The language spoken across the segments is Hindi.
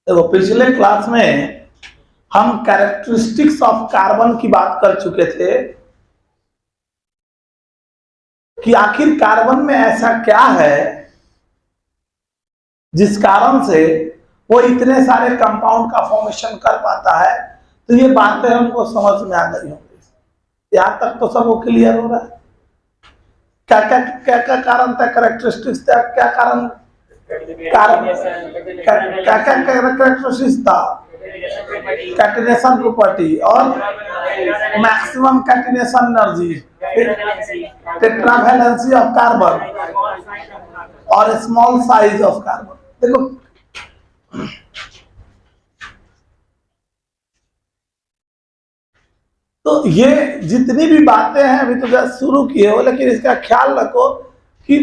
देखो पिछले क्लास में हम कैरेक्टरिस्टिक्स ऑफ कार्बन की बात कर चुके थे कि आखिर कार्बन में ऐसा क्या है जिस कारण से वो इतने सारे कंपाउंड का फॉर्मेशन कर पाता है। तो ये बातें हमको समझ में आ गई होंगी, यहां तक तो सबको क्लियर हो रहा है। क्या क्या क्या क्या कारण था, कैरेक्टरिस्टिक्स था, क्या कारण, क्या क्या कैरेक्टरिस्टिक्स था, कैटिनेशन प्रॉपर्टी और maximum catenation energy, tetravalency of carbon और स्मॉल साइज ऑफ कार्बन। देखो तो ये जितनी भी बातें हैं अभी तो जस्ट शुरू किए हो, लेकिन इसका ख्याल रखो कि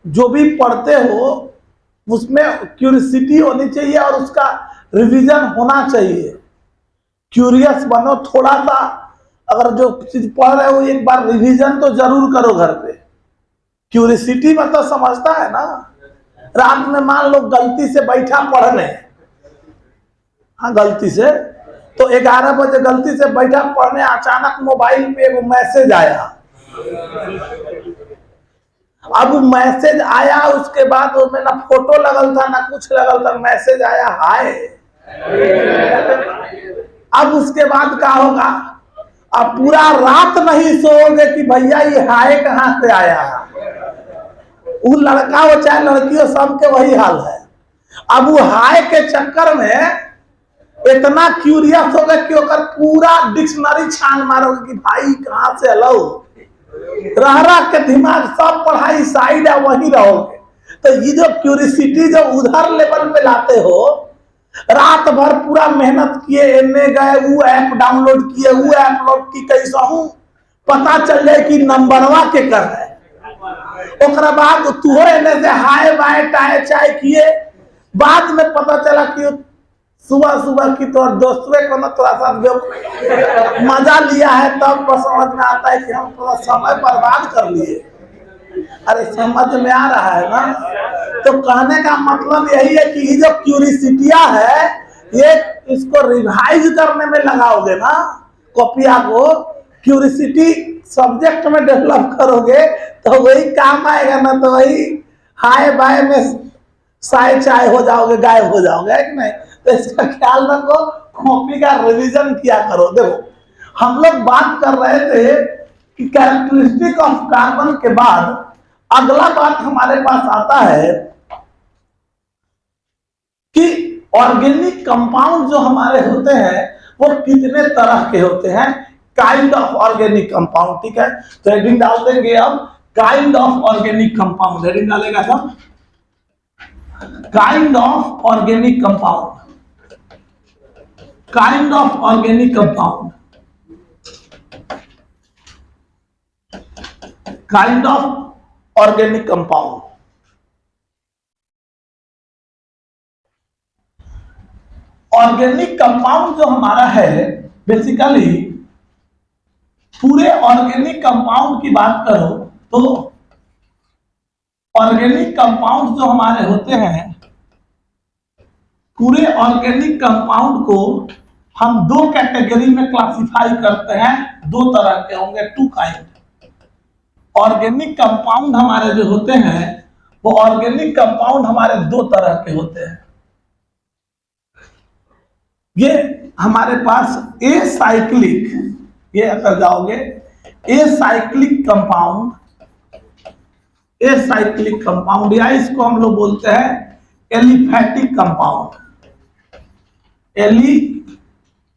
जो भी पढ़ते हो उसमें क्यूरियोसिटी होनी चाहिए और उसका रिवीजन होना चाहिए। क्यूरियस बनो थोड़ा सा, अगर जो चीज पढ़ रहे हो एक बार रिवीजन तो जरूर करो घर पे। क्यूरियोसिटी मतलब समझता है ना, रात में मान लो गलती से बैठा पढ़ने, हाँ गलती से, तो 11 बजे गलती से बैठा पढ़ने, अचानक मोबाइल पे एक मैसेज आया। अब मैसेज आया, उसके बाद उसमें ना फोटो लगल था ना कुछ लगल था, मैसेज आया हाय। अब उसके बाद क्या होगा, अब पूरा रात नहीं सोओगे कि भैया ये हाय कहां से आया। वो लड़का हो चाहे लड़की हो, सबके वही हाल है। अब वो हाय के चक्कर में इतना क्यूरियस होगा कि ओकर पूरा डिक्शनरी छान मारोगे कि भाई कहां से अलो, रह रह के दिमाग सब पढ़ाई साइड है वही रहोगे। तो ये जो क्यूरियोसिटी जब उधर लेवल पे लाते हो, रात भर पूरा मेहनत किए, एने गए, वो ऐप डाउनलोड किए, वो ऐप लोड की, कैसा हूं पता चल जाए कि नंबरवा के कर है। ओकरा बाद तू एने से हाय बाय टाय चाय किए, बाद में पता चला कि सुबह सुबह की तो दोस्तों को ना थोड़ा सा जो मजा लिया है, तब समझ में आता है कि हम थोड़ा समय बर्बाद कर लिए। अरे समझ में आ रहा है ना। तो कहने का मतलब यही है कि ये जो क्यूरियोसिटिया है, ये इसको रिवाइज करने में लगाओगे ना, कॉपिया को क्यूरियोसिटी सब्जेक्ट में डेवलप करोगे तो वही काम आएगा ना। तो वही हाय बाय में साय चाय हो जाओगे, गायब हो जाओगे, है कि नहीं। तो इसका ख्याल रखो, कॉपी का रिवीजन किया करो। देखो हम लोग बात कर रहे थे कि कैरेक्टरिस्टिक ऑफ कार्बन के बाद अगला बात हमारे पास आता है कि ऑर्गेनिक कंपाउंड जो हमारे होते हैं वो कितने तरह के होते हैं, काइंड ऑफ ऑर्गेनिक कंपाउंड। ठीक है, तो हेडिंग डाल देंगे अब kind of organic compound. Heading डालेगा सब kind of organic compound, kind of organic compound, kind of organic compound. Organic compound जो हमारा है, बेसिकली पूरे ऑर्गेनिक कंपाउंड की बात करो तो ऑर्गेनिक कंपाउंड जो हमारे होते हैं, पूरे ऑर्गेनिक कंपाउंड को हम दो कैटेगरी में क्लासिफाई करते हैं। दो तरह के होंगे, टू काइंड। ऑर्गेनिक कंपाउंड हमारे जो होते हैं वो ऑर्गेनिक कंपाउंड हमारे दो तरह के होते हैं। ये हमारे पास ए साइक्लिक, ये अगर जाओगे a cyclic compound, a cyclic compound, या इसको हम लोग बोलते हैं aliphatic compound, aliphatic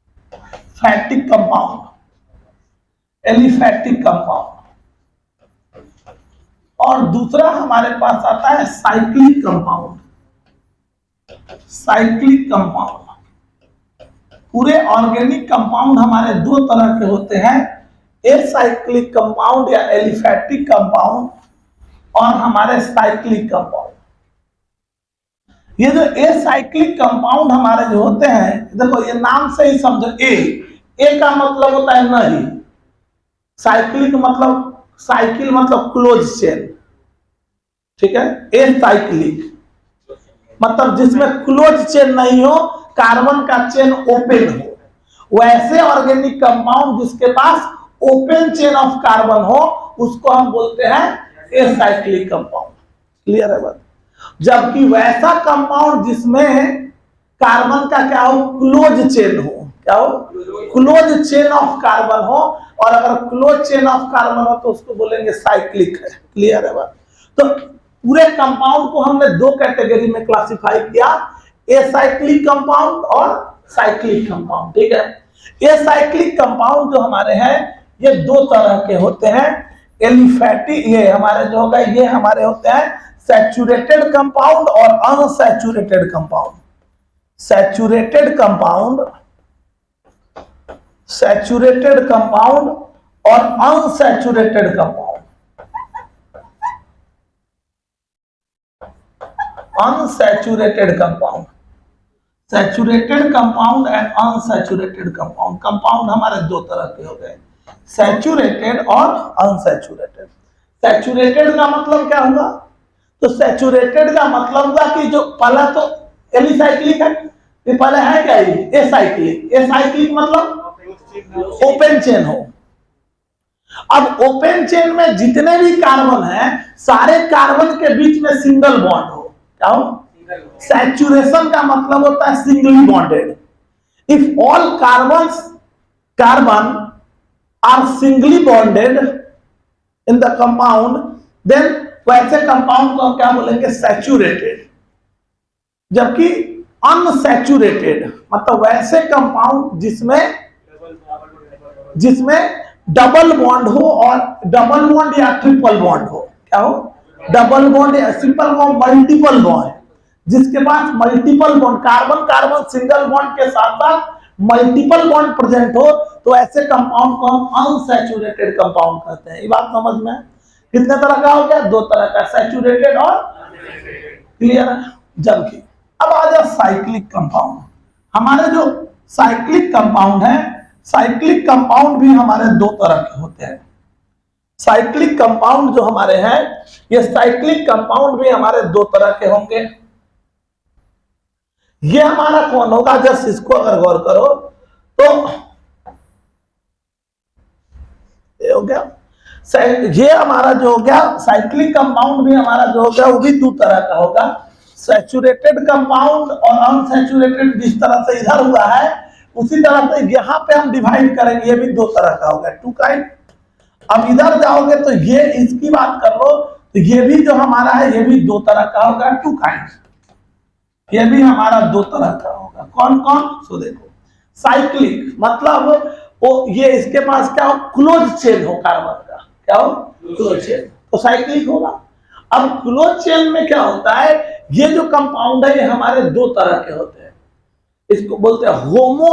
compound, aliphatic compound. और दूसरा हमारे पास आता है साइक्लिक कंपाउंड, साइक्लिक कंपाउंड। पूरे ऑर्गेनिक कंपाउंड हमारे दो तरह के होते हैं, ए साइक्लिक कंपाउंड या एलिफैटिक कंपाउंड और हमारे साइक्लिक कंपाउंड। ये जो ए साइक्लिक कंपाउंड हमारे जो होते हैं, देखो ये नाम से ही समझो, ए का मतलब होता है नहीं, साइक्लिक मतलब साइकिल मतलब क्लोज चेन। ठीक है, ए साइक्लिक, मतलब जिसमें क्लोज चेन नहीं हो, कार्बन का चेन ओपन हो। वैसे ऑर्गेनिक कंपाउंड जिसके पास ओपन चेन ऑफ कार्बन हो उसको हम बोलते हैं एसाइक्लिक कंपाउंड। क्लियर है बात? जबकि वैसा कंपाउंड जिसमें कार्बन का क्या हो, क्लोज चेन हो, क्या हो, क्लोज चेन ऑफ कार्बन हो, और अगर क्लोज चेन ऑफ कार्बन हो तो उसको बोलेंगे साइक्लिक है। क्लियर है बात? तो पूरे कंपाउंड को हमने दो कैटेगरी में क्लासिफाई किया, एसाइक्लिक कंपाउंड और साइक्लिक कंपाउंड। ठीक है, एसाइक्लिक कंपाउंड जो हमारे हैं ये दो तरह के होते हैं। एलिफैटिक, ये हमारे जो होगा ये हमारे होते हैं सैचुरेटेड कंपाउंड और unsaturated compound. Saturated compound, saturated compound और unsaturated compound. Unsaturated compound, saturated compound and unsaturated compound. Compound हमारे दो तरह के हो गए, सैचुरेटेड और अनसैचुरेटेड। सैचुरेटेड का मतलब क्या हुआ? तो सैचुरेटेड का मतलब हुआ कि जो पहला तो एलिसाइक्लिक है, ये पहले है क्या, ये एसाइक्लिक। एसाइक्लिक मतलब ओपन चेन हो। अब ओपन चेन में जितने भी कार्बन हैं सारे कार्बन के बीच में सिंगल बॉन्ड हो। क्या हो? सैचुरेशन का मतलब होता है singly bonded. If all carbon are singly bonded in the compound, then वैसे कंपाउंड को हम क्या बोलेंगे, सैचुरेटेड। जबकि अनसैचुरेटेड मतलब वैसे कंपाउंड जिसमें डबल बॉन्ड हो, और डबल बॉन्ड या ट्रिपल बॉन्ड हो। क्या हो? डबल बॉन्ड या सिंपल बॉन्ड, मल्टीपल बॉन्ड, जिसके पास multiple bond, carbon carbon single bond के साथ साथ मल्टीपल बॉन्ड प्रेजेंट हो, तो ऐसे कंपाउंड को हम अनसैचुरेटेड कंपाउंड कहते हैं। ये बात समझ में? कितने तरह का हो गया? दो तरह का, सैचुरेटेड और क्लियर है। जबकि अब आ जाए साइक्लिक कंपाउंड। हमारे जो साइक्लिक कंपाउंड है, साइक्लिक कंपाउंड भी हमारे दो तरह के होते हैं। साइक्लिक कंपाउंड जो हमारे हैं, ये साइक्लिक कंपाउंड भी हमारे दो तरह के होंगे। ये हमारा कौन होगा, जस्ट इसको अगर गौर करो तो ये हो गया, ये हमारा जो हो गया साइक्लिक कंपाउंड भी हमारा जो हो गया वो भी दो तरह का होगा। सैचुरेटेड कंपाउंड और अनसैचुरेटेड जिस तरह से इधर हुआ है उसी तरह से यहाँ पे हम डिवाइड करेंगे, ये भी दो तरह का होगा, टू काइंड। अब इधर जाओगे तो ये इसकी बात कर लो तो ये भी जो हमारा है ये भी दो तरह का होगा, टू काइंड। ये भी हमारा दो तरह का होगा। कौन कौन? सो देखो, साइक्लिक मतलब वो ये इसके पास क्या हो, क्लोज चेन हो कार्बन का। क्या हो? क्लोज चेन, तो साइक्लिक होगा। अब क्लोज चेन में क्या होता है, ये जो कंपाउंड है ये हमारे दो तरह के होते हैं। इसको बोलते हैं होमो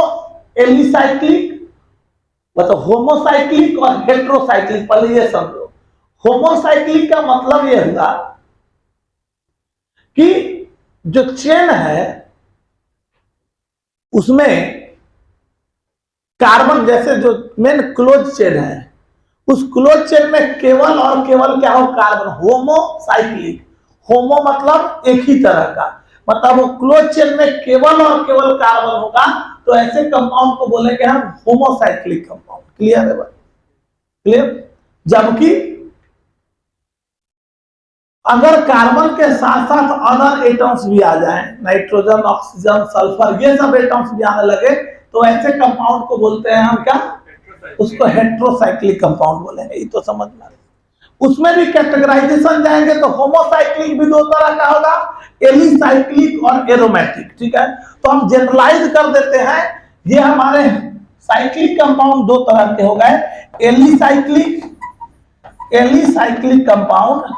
एलिसाइक्लिक, मतलब होमोसाइक्लिक और हेट्रोसाइक्लिक। पहले ये समझो, होमोसाइक्लिक का मतलब ये हुआ कि जो चेन है उसमें कार्बन, जैसे जो मेन क्लोज चेन है उस क्लोज चेन में केवल और केवल क्या हो, कार्बन। होमोसाइक्लिक, होमो मतलब एक ही तरह का, मतलब वो क्लोज चेन में केवल और केवल कार्बन होगा, तो ऐसे कंपाउंड को बोलेंगे हम होमोसाइक्लिक कंपाउंड। क्लियर है बात? क्लियर? जबकि अगर कार्बन के साथ साथ अदर एटम्स भी आ जाएं, नाइट्रोजन, ऑक्सीजन, सल्फर, ये सब एटम्स भी आने लगे, तो ऐसे कंपाउंड को बोलते हैं हम क्या, उसको हेट्रोसाइक्लिक कंपाउंड बोलेंगे। ये तो समझ में। उसमें भी कैटेगराइजेशन जाएंगे तो होमोसाइक्लिक भी दो तरह का होगा, एलिसाइक्लिक और एरोमेटिक। ठीक है, तो हम जनरलाइज कर देते हैं, ये हमारे साइक्लिक कंपाउंड दो तरह के हो गए, एलिसाइक्लिक कंपाउंड,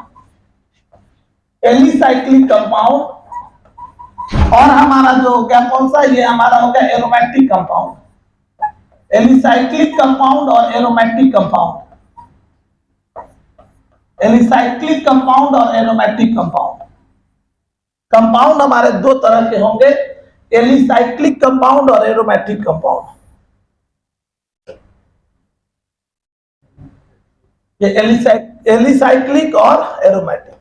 एलिसाइक्लिक कंपाउंड, और हमारा जो हो गया कौन सा, ये हमारा हो गया एरोमेटिक कंपाउंड। एलिसाइक्लिक कंपाउंड और एरोमेटिक कंपाउंड, एलिसाइक्लिक कंपाउंड और एरोमेटिक कंपाउंड। कंपाउंड हमारे दो तरह के होंगे, एलिसाइक्लिक कंपाउंड और एरोमेटिक कंपाउंड। ये एलिसाइक्लिक और एरोमेटिक।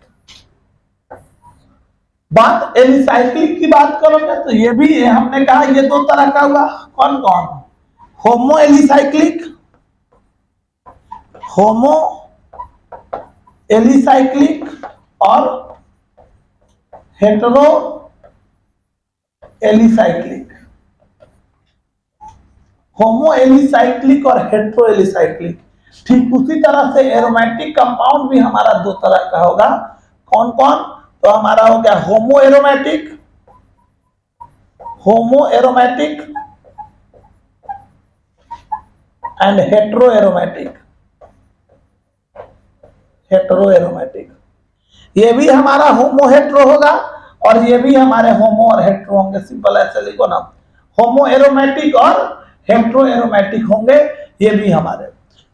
बात एलिसाइक्लिक की बात करोगे तो ये भी हमने कहा ये दो तरह का हुआ। कौन कौन? होमो एलिसाइक्लिक, होमो एलिसाइक्लिक और हेटेरो एलिसाइक्लिक। होमो एलिसाइक्लिक और हेटेरो एलिसाइक्लिक। ठीक उसी तरह से एरोमेटिक कंपाउंड भी हमारा दो तरह का होगा। कौन कौन? तो हमारा हो गया होमो aromatic, homo aromatic and hetero aromatic, hetero aromatic. ये भी हमारा होमो हेटेरो होगा और ये भी हमारे होमो और हेटेरो होंगे। सिंपल ऐसे लिखो ना, होमो एरोमेटिक और हेटेरो एरोमेटिक होंगे ये भी हमारे।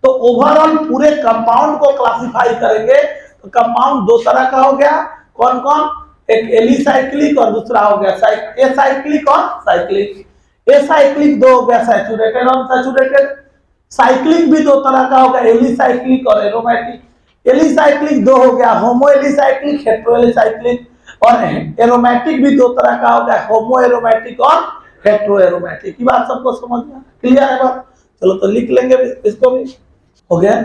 तो ओवरऑल पूरे कंपाउंड को क्लासिफाई करेंगे तो कंपाउंड दो तरह का हो गया। कौन कौन? एक एलिसाइक्लिक और दूसरा हो गया एसाइक्लिक और साइक्लिक। एसाइक्लिक दो हो गया, सैचुरेटेड और अनसैचुरेटेड। साइक्लिक भी दो तरह का होगा, एलिसाइक्लिक और एरोमेटिक। एलिसाइक्लिक दो हो गया, होमो एलिसाइक्लिक, हेटेरो एलिसाइक्लिक। और एरोमेटिक भी दो तरह का होगा, होमो एरोमेटिक और हेटेरो एरोमेटिक। की बात सबको समझ में क्लियर है बात? चलो तो लिख लेंगे इसको भी। हो गया?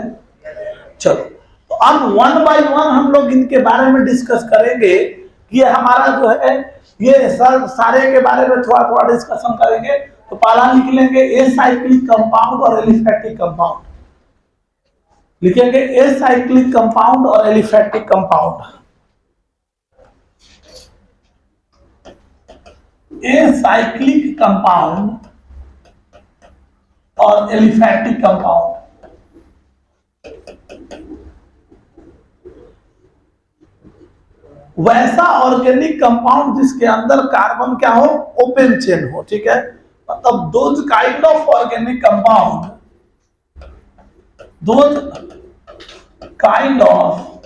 चलो तो अब वन बाय वन हम लोग इनके बारे में डिस्कस करेंगे कि ये हमारा जो है ये सारे के बारे में थोड़ा थोड़ा डिस्कशन करेंगे। तो पहला लिख लेंगे एसाइक्लिक कंपाउंड और एलिफैटिक कंपाउंड। लिखेंगे एसाइक्लिक कंपाउंड और एलिफैटिक कंपाउंड। एसाइक्लिक कंपाउंड और एलिफैटिक कंपाउंड। वैसा ऑर्गेनिक कंपाउंड जिसके अंदर कार्बन क्या हो? ओपन चेन हो। ठीक है, मतलब those kind of organic compound, those kind of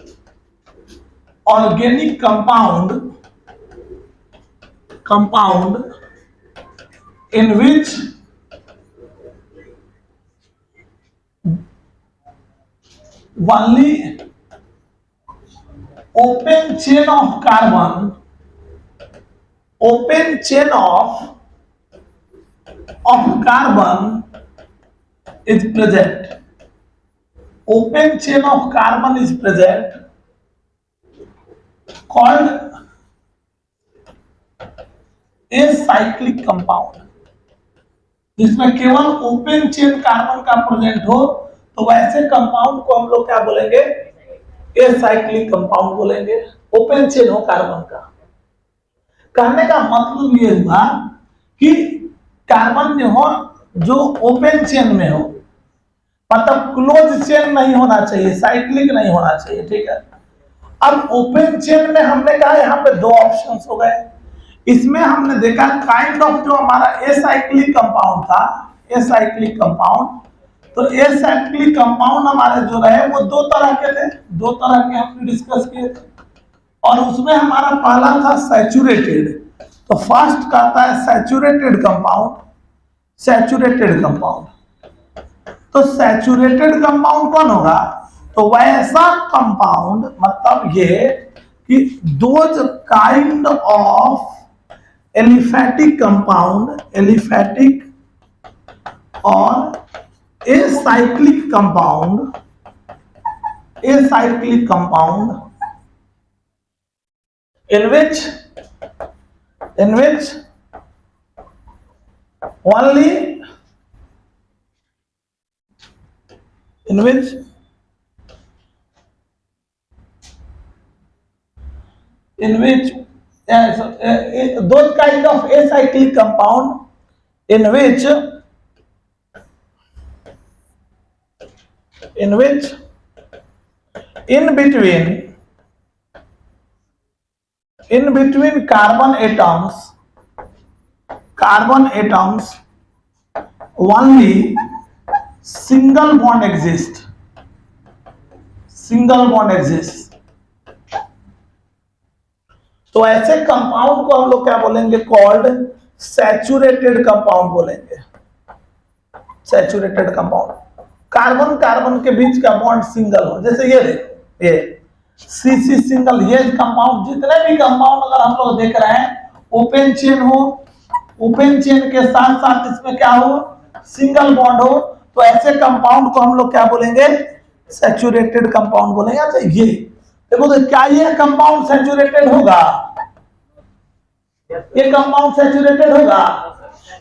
organic compound in which only open chain of carbon, open chain of carbon is present, open chain of carbon is present, called acyclic compound। जिसमें केवल ओपन चेन कार्बन का प्रेजेंट हो तो वैसे कंपाउंड को हम लोग क्या बोलेंगे? एसाइक्लिक कंपाउंड बोलेंगे। ओपन चेन हो कार्बन का। कहने का मतलब ये हुआ कि कार्बन जो हो जो ओपन चेन में हो, मतलब क्लोज चेन नहीं होना चाहिए, साइक्लिक नहीं होना चाहिए। ठीक है, अब ओपन चेन में हमने कहा यहाँ पे दो ऑप्शंस हो गए। इसमें हमने देखा काइंड ऑफ जो हमारा एसाइक्लिक कंपाउंड था, एसाइक्लिक कंपाउंड, तो एसाइक्लिक कंपाउंड हमारे जो रहे वो दो तरह के थे, दो तरह के हमने डिस्कस किए थे। और उसमें हमारा पहला था सैचुरेटेड। तो फर्स्ट कहता है सैचुरेटेड कंपाउंड, सैचुरेटेड कंपाउंड। तो सैचुरेटेड कंपाउंड कौन होगा? तो वैसा कंपाउंड, मतलब ये कि those kind of aliphatic compound, aliphatic और acyclic compound, acyclic compound in which only in which those kind of acyclic compound in which in between carbon atoms only single bond exists, single bond exists। तो ऐसे कंपाउंड को हम लोग क्या बोलेंगे? कॉल्ड सैचुरेटेड कंपाउंड बोलेंगे। सैचुरेटेड कंपाउंड, कार्बन कार्बन के बीच का बॉन्ड सिंगल हो। जैसे ये देखो, ये सी सी सिंगल, ये कंपाउंड, जितने भी कंपाउंड अगर हम लोग देख रहे हैं ओपन चेन हो, ओपन चेन के साथ साथ इसमें क्या हो, सिंगल बॉन्ड हो, तो ऐसे कंपाउंड को हम लोग क्या बोलेंगे, सैचुरेटेड कंपाउंड बोलेंगे। अच्छा ये देखो, तो क्या ये कंपाउंड सैचुरेटेड होगा, ये कंपाउंड सैचुरेटेड होगा,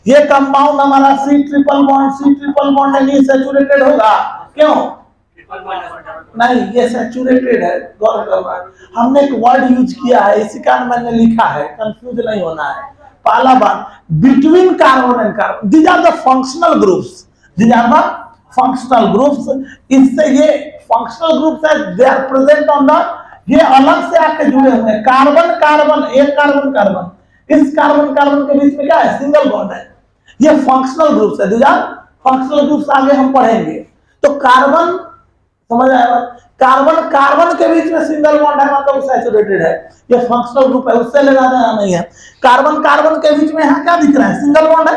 ये कंपाउंड हमारा सी ट्रिपल बॉन्ड नहीं सैचुरेटेड होगा, क्यों नहीं, ये सैचुरेटेड है। गौर करना, हमने एक वर्ड यूज किया है, इसी कारण मैंने लिखा है, कंफ्यूज नहीं होना है। पहला बात, between carbon and carbon, these are the functional groups, these are the functional groups. इससे ये फंक्शनल ग्रुप्स है, they are present on the, ये अलग से आके जुड़े हुए हैं, कार्बन कार्बन, एक कार्बन कार्बन, इस कार्बन कार्बन के बीच में क्या है, सिंगल बॉन्ड है, ये फंक्शनल ग्रुप्स है, दीज आर फंक्शनल ग्रुप्स। आगे हम पढ़ेंगे। तो कार्बन, समझ आएगा, कार्बन कार्बन के बीच में सिंगल बॉन्ड है मतलब सैचुरेटेड है, ये फंक्शनल ग्रुप है, उससे लेना देना नहीं है। कार्बन कार्बन के बीच में यहाँ क्या दिख रहा है, सिंगल बॉन्ड है,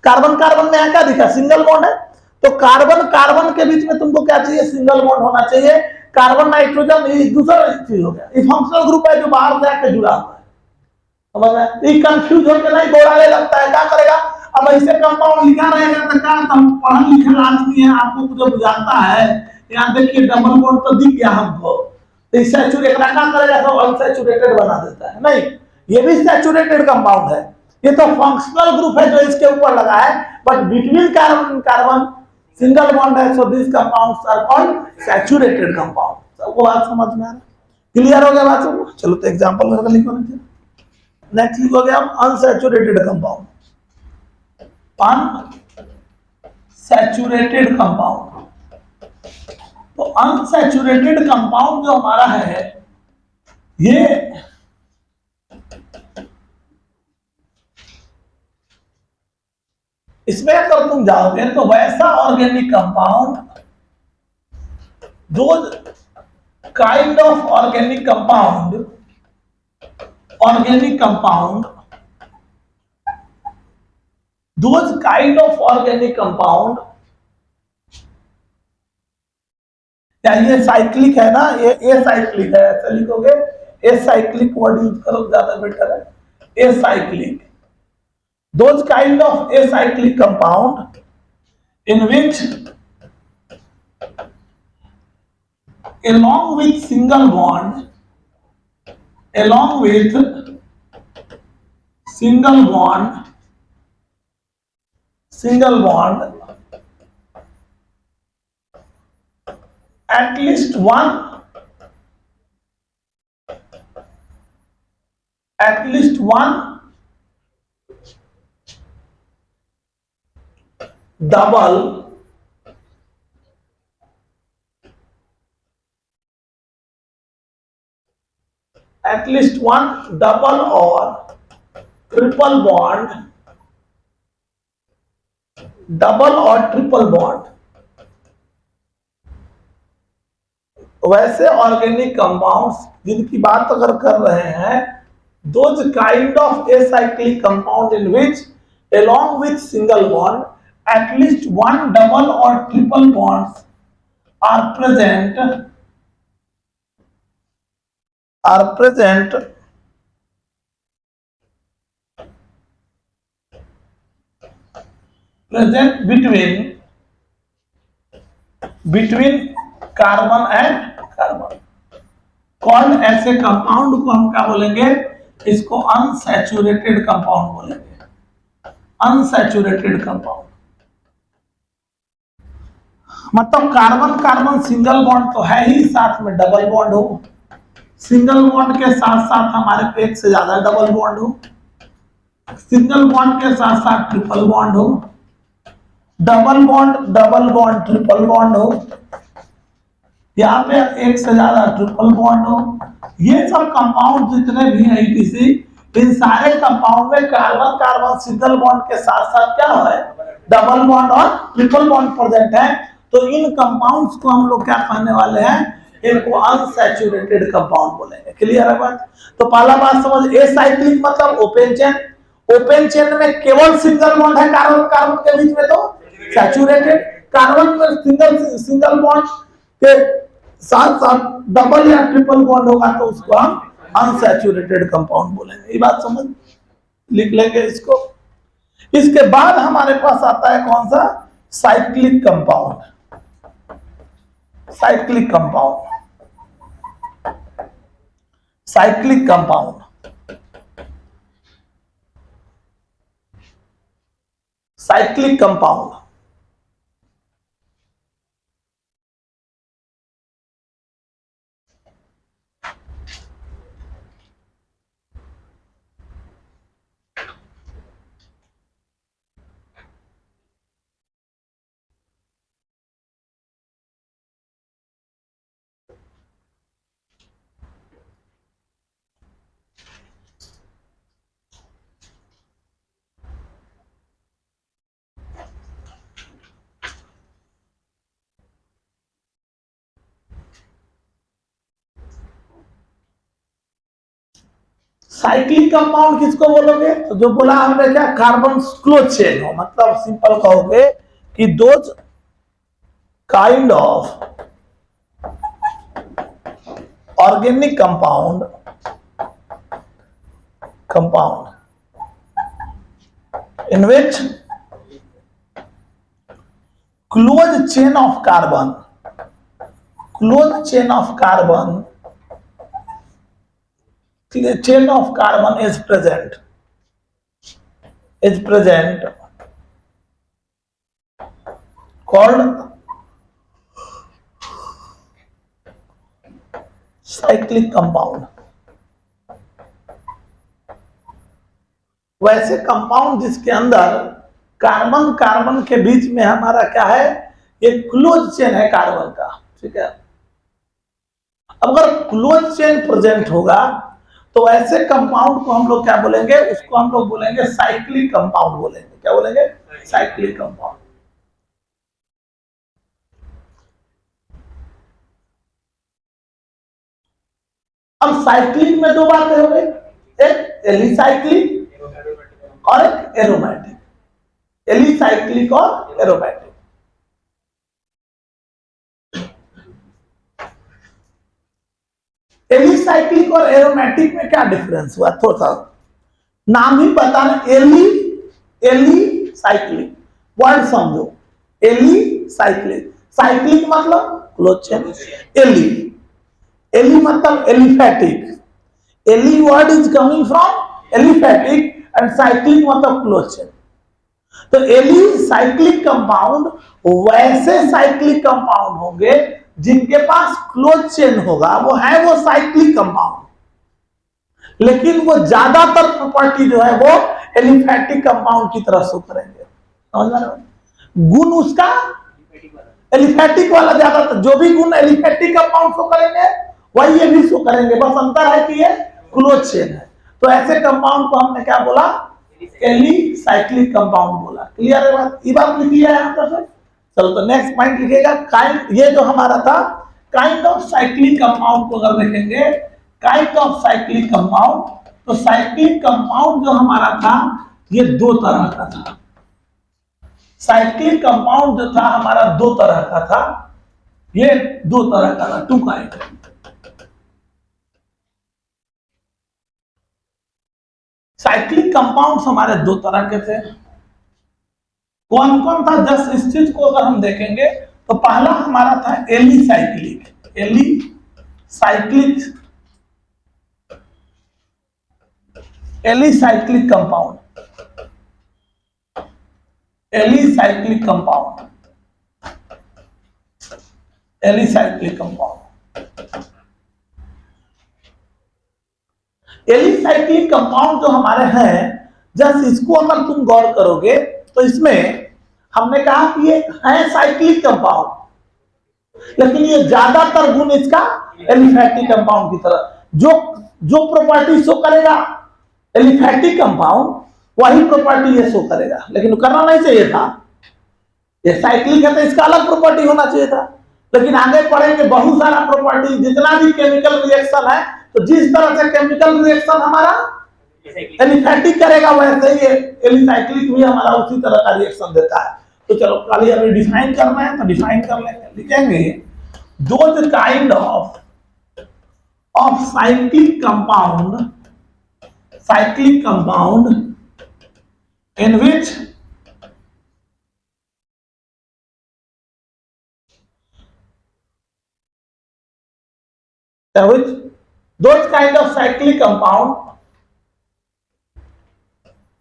कार्बन कार्बन में यहाँ क्या दिखा, सिंगल बॉन्ड है। तो कार्बन कार्बन के बीच में तुमको क्या चाहिए, सिंगल बॉन्ड होना चाहिए। कार्बन नाइट्रोजन ये दूसरा चीज हो गया, ये फंक्शनल ग्रुप है जो बाहर से आके जुड़ा हुआ है, समझ रहे हैं। ये कंफ्यूज होकर नहीं दौड़ाने लगता है, क्या करेगा, अब ऐसे कंपाउंड लिखा रहेगा तो क्या, तुम पढ़ा लिखा आदमी है, आपको कुछ बुझाता है, यहाँ देखिए डबल बॉन्ड तो दिख गया हमको, तो सैचुरेटेड क्या करेगा, सब अनसैचुरेटेड बना देता है। नहीं, ये भी सैचुरेटेड कंपाउंड है, ये तो फंक्शनल ग्रुप है जो इसके ऊपर लगा है, but between carbon carbon single bond है, so this compounds are called saturated compound. सबको बात समझ में आ रहा है, क्लियर हो गया बात सबको। चलो तो एग्जांपल करके लिखो ना। नेक्स्ट लिखो गया अनसैचुरेटेड कंपाउंड, अनसैचुरेटेड कंपाउंड। तो अनसैचुरेटेड कंपाउंड जो हमारा है, ये इसमें अगर तुम जाओगे तो वैसा ऑर्गेनिक कंपाउंड, दो kind of organic compound, those kind of organic compound, या ये साइक्लिक है ना, ये साइक्लिक है, ऐसा लिखोगे, ए साइक्लिक वर्ड यूज करो ज्यादा बेटर है, a cyclic. those kind of acyclic compound in which along with single bond, at least one double or triple bond, वैसे ऑर्गेनिक कंपाउंड्स जिनकी बात अगर कर रहे हैं, those kind of acyclic compound in which along with single bond at least one double or triple bonds are present between carbon and carbon, कौन ऐसे कंपाउंड को हम क्या बोलेंगे, इसको अनसैचुरेटेड कंपाउंड बोलेंगे, अनसैचुरेटेड कंपाउंड। मतलब कार्बन कार्बन सिंगल बॉन्ड तो है ही, साथ में डबल बॉन्ड हो, सिंगल बॉन्ड के साथ साथ हमारे पे एक से ज्यादा डबल बॉन्ड हो, सिंगल बॉन्ड के साथ साथ ट्रिपल बॉन्ड हो, डबल बॉन्ड ट्रिपल बॉन्ड हो, यहाँ पे एक से ज्यादा ट्रिपल बॉन्ड हो। ये सब कंपाउंड जितने भी हैं किसी, इन सारे कंपाउंड में कार्बन कार्बन सिंगल बॉन्ड के साथ साथ क्या है, डबल बॉन्ड और ट्रिपल बॉन्ड प्रेजेंट है। तो इन कंपाउंड्स को हम लोग क्या कहने वाले हैं, इनको अनसैचुरेटेड कंपाउंड बोलेंगे। क्लियर है बात। तो पहला बात समझ, एसाइक्लिक मतलब ओपन चेन, ओपन चेन में केवल सिंगल बॉन्ड है कार्बन कार्बन के बीच में, तो सैचुरेटेड। कार्बन में सिंगल बॉन्ड के साथ साथ डबल या ट्रिपल बॉन्ड होगा तो उसको हम अनसैचुरेटेड कंपाउंड बोलेंगे। ये बात समझ, लिख लेंगे इसको। इसके बाद हमारे पास आता है कौन सा, cyclic compound. Cyclic compound, cyclic compound, cyclic compound. Cyclic compound किसको बोलोगे, तो जो बोला हमने क्या, कार्बन क्लोज चेन हो, मतलब सिंपल कहोगे कि those kind of organic compound, compound in which closed chain of carbon, closed chain of carbon, chain of carbon is present, called cyclic compound। वैसे कंपाउंड जिसके अंदर कार्बन कार्बन के बीच में हमारा क्या है, ये क्लोज चेन है कार्बन का, ठीक है। अगर क्लोज चेन प्रेजेंट होगा तो ऐसे कंपाउंड को हम लोग क्या बोलेंगे, उसको हम लोग बोलेंगे साइक्लिक कंपाउंड बोलेंगे। क्या बोलेंगे, साइक्लिक कंपाउंड। अब साइक्लिक में दो बातें हो गई, एक एलिसाइक्लिक और एक एरोमेटिक, एलिसाइक्लिक और एरोमेटिक। एलिसाइक्लिक और एरोमेटिक में क्या डिफरेंस हुआ, थोड़ा सा नाम ही बता रहे। एलिसाइक्लिक वर्ड समझो, एलिसाइक्लिक, साइक्लिक मतलब क्लोज चेन, एली मतलब aliphatic, ali word is coming from aliphatic and cyclic मतलब क्लोज चेन। तो एलिसाइक्लिक कंपाउंड वैसे साइक्लिक कंपाउंड होंगे जिनके पास क्लोज चेन होगा, वो है वो साइक्लिक कंपाउंड, लेकिन वो ज्यादातर प्रॉपर्टी जो है वो एलिफैटिक कंपाउंड की तरह शो करेंगे। समझ में, गुण उसका एलिफैटिक वाला ज्यादातर, जो भी गुण एलिफैटिक कंपाउंड शो करेंगे वही ये भी शो करेंगे, बस अंतर है कि ये क्लोज चेन है। तो ऐसे कंपाउंड को हमने क्या बोला, एलिसाइक्लिक कंपाउंड बोला। क्लियर है बात, ये बात लिख लिया है यहाँ पर। चलो तो नेक्स्ट पॉइंट लिखेगा काइंड, ये जो हमारा था काइंड ऑफ साइक्लिक कंपाउंड को अगर देखेंगे, काइंड ऑफ साइक्लिक कंपाउंड, तो साइक्लिक कंपाउंड जो हमारा था ये दो तरह का था। साइक्लिक कंपाउंड जो था हमारा दो तरह का था, ये दो तरह का था, टू काइंड। साइक्लिक कंपाउंड्स हमारे दो तरह के थे। कौन कौन था, जस्ट इस चीज को अगर हम देखेंगे तो पहला हमारा था alicyclic, alicyclic, alicyclic compound, alicyclic compound, alicyclic compound. Alicyclic compound जो हमारे हैं, जस्ट इसको अगर तुम गौर करोगे तो इसमें हमने कहा कि ये है साइक्लिक कंपाउंड, लेकिन ये ज्यादातर गुण इसका एलिफैटिक कंपाउंड की तरह, जो प्रॉपर्टी शो करेगा एलिफैटिक कंपाउंड वही प्रॉपर्टी ये शो करेगा, लेकिन करना नहीं चाहिए था। ये साइक्लिक है तो इसका अलग प्रॉपर्टी होना चाहिए था, लेकिन आगे पढ़ेंगे बहुत सारा प्रॉपर्टी, जितना भी केमिकल रिएक्शन है, तो जिस तरह से केमिकल रिएक्शन हमारा एलिफैटिक करेगा वैसे ही एलिसाइक्लिक भी हमारा उसी तरह का रिएक्शन देता है। तो चलो खाली हमें डिफाइन करना है तो डिफाइन कर लेंगे, लिखेंगे those kind of cyclic compound in which those kind of cyclic compound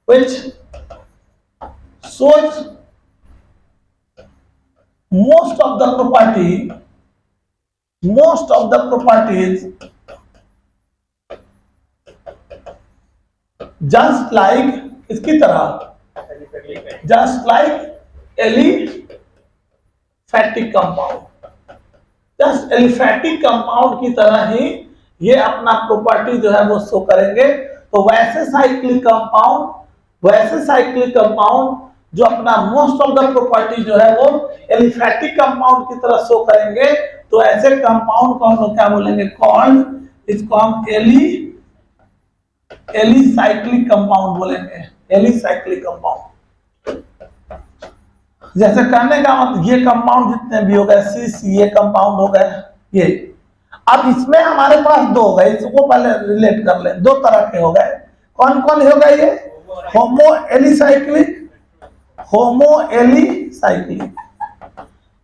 which shows most of the properties just like इसकी तरह just like aliphatic compound, just aliphatic compound की तरह ही ये अपना प्रॉपर्टी जो है वो शो करेंगे। तो वैसे साइक्लिक कंपाउंड जो अपना मोस्ट ऑफ द प्रॉपर्टी जो है वो एलिफैटिक कंपाउंड की तरह शो करेंगे, तो ऐसे कंपाउंड को हम लोग क्या बोलेंगे, कॉल्ड, इसको हम एलिसाइक्लिक कंपाउंड बोलेंगे, एलिसाइक्लिक कंपाउंड। जैसे करने का मतलब ये कंपाउंड जितने भी हो गए, सी ये कंपाउंड हो गए ये। अब इसमें हमारे पास दो हो गए, इसको पहले रिलेट कर लें, दो तरह के हो गए। कौन कौन हो गए ये? होमो एलिसाइक्लिक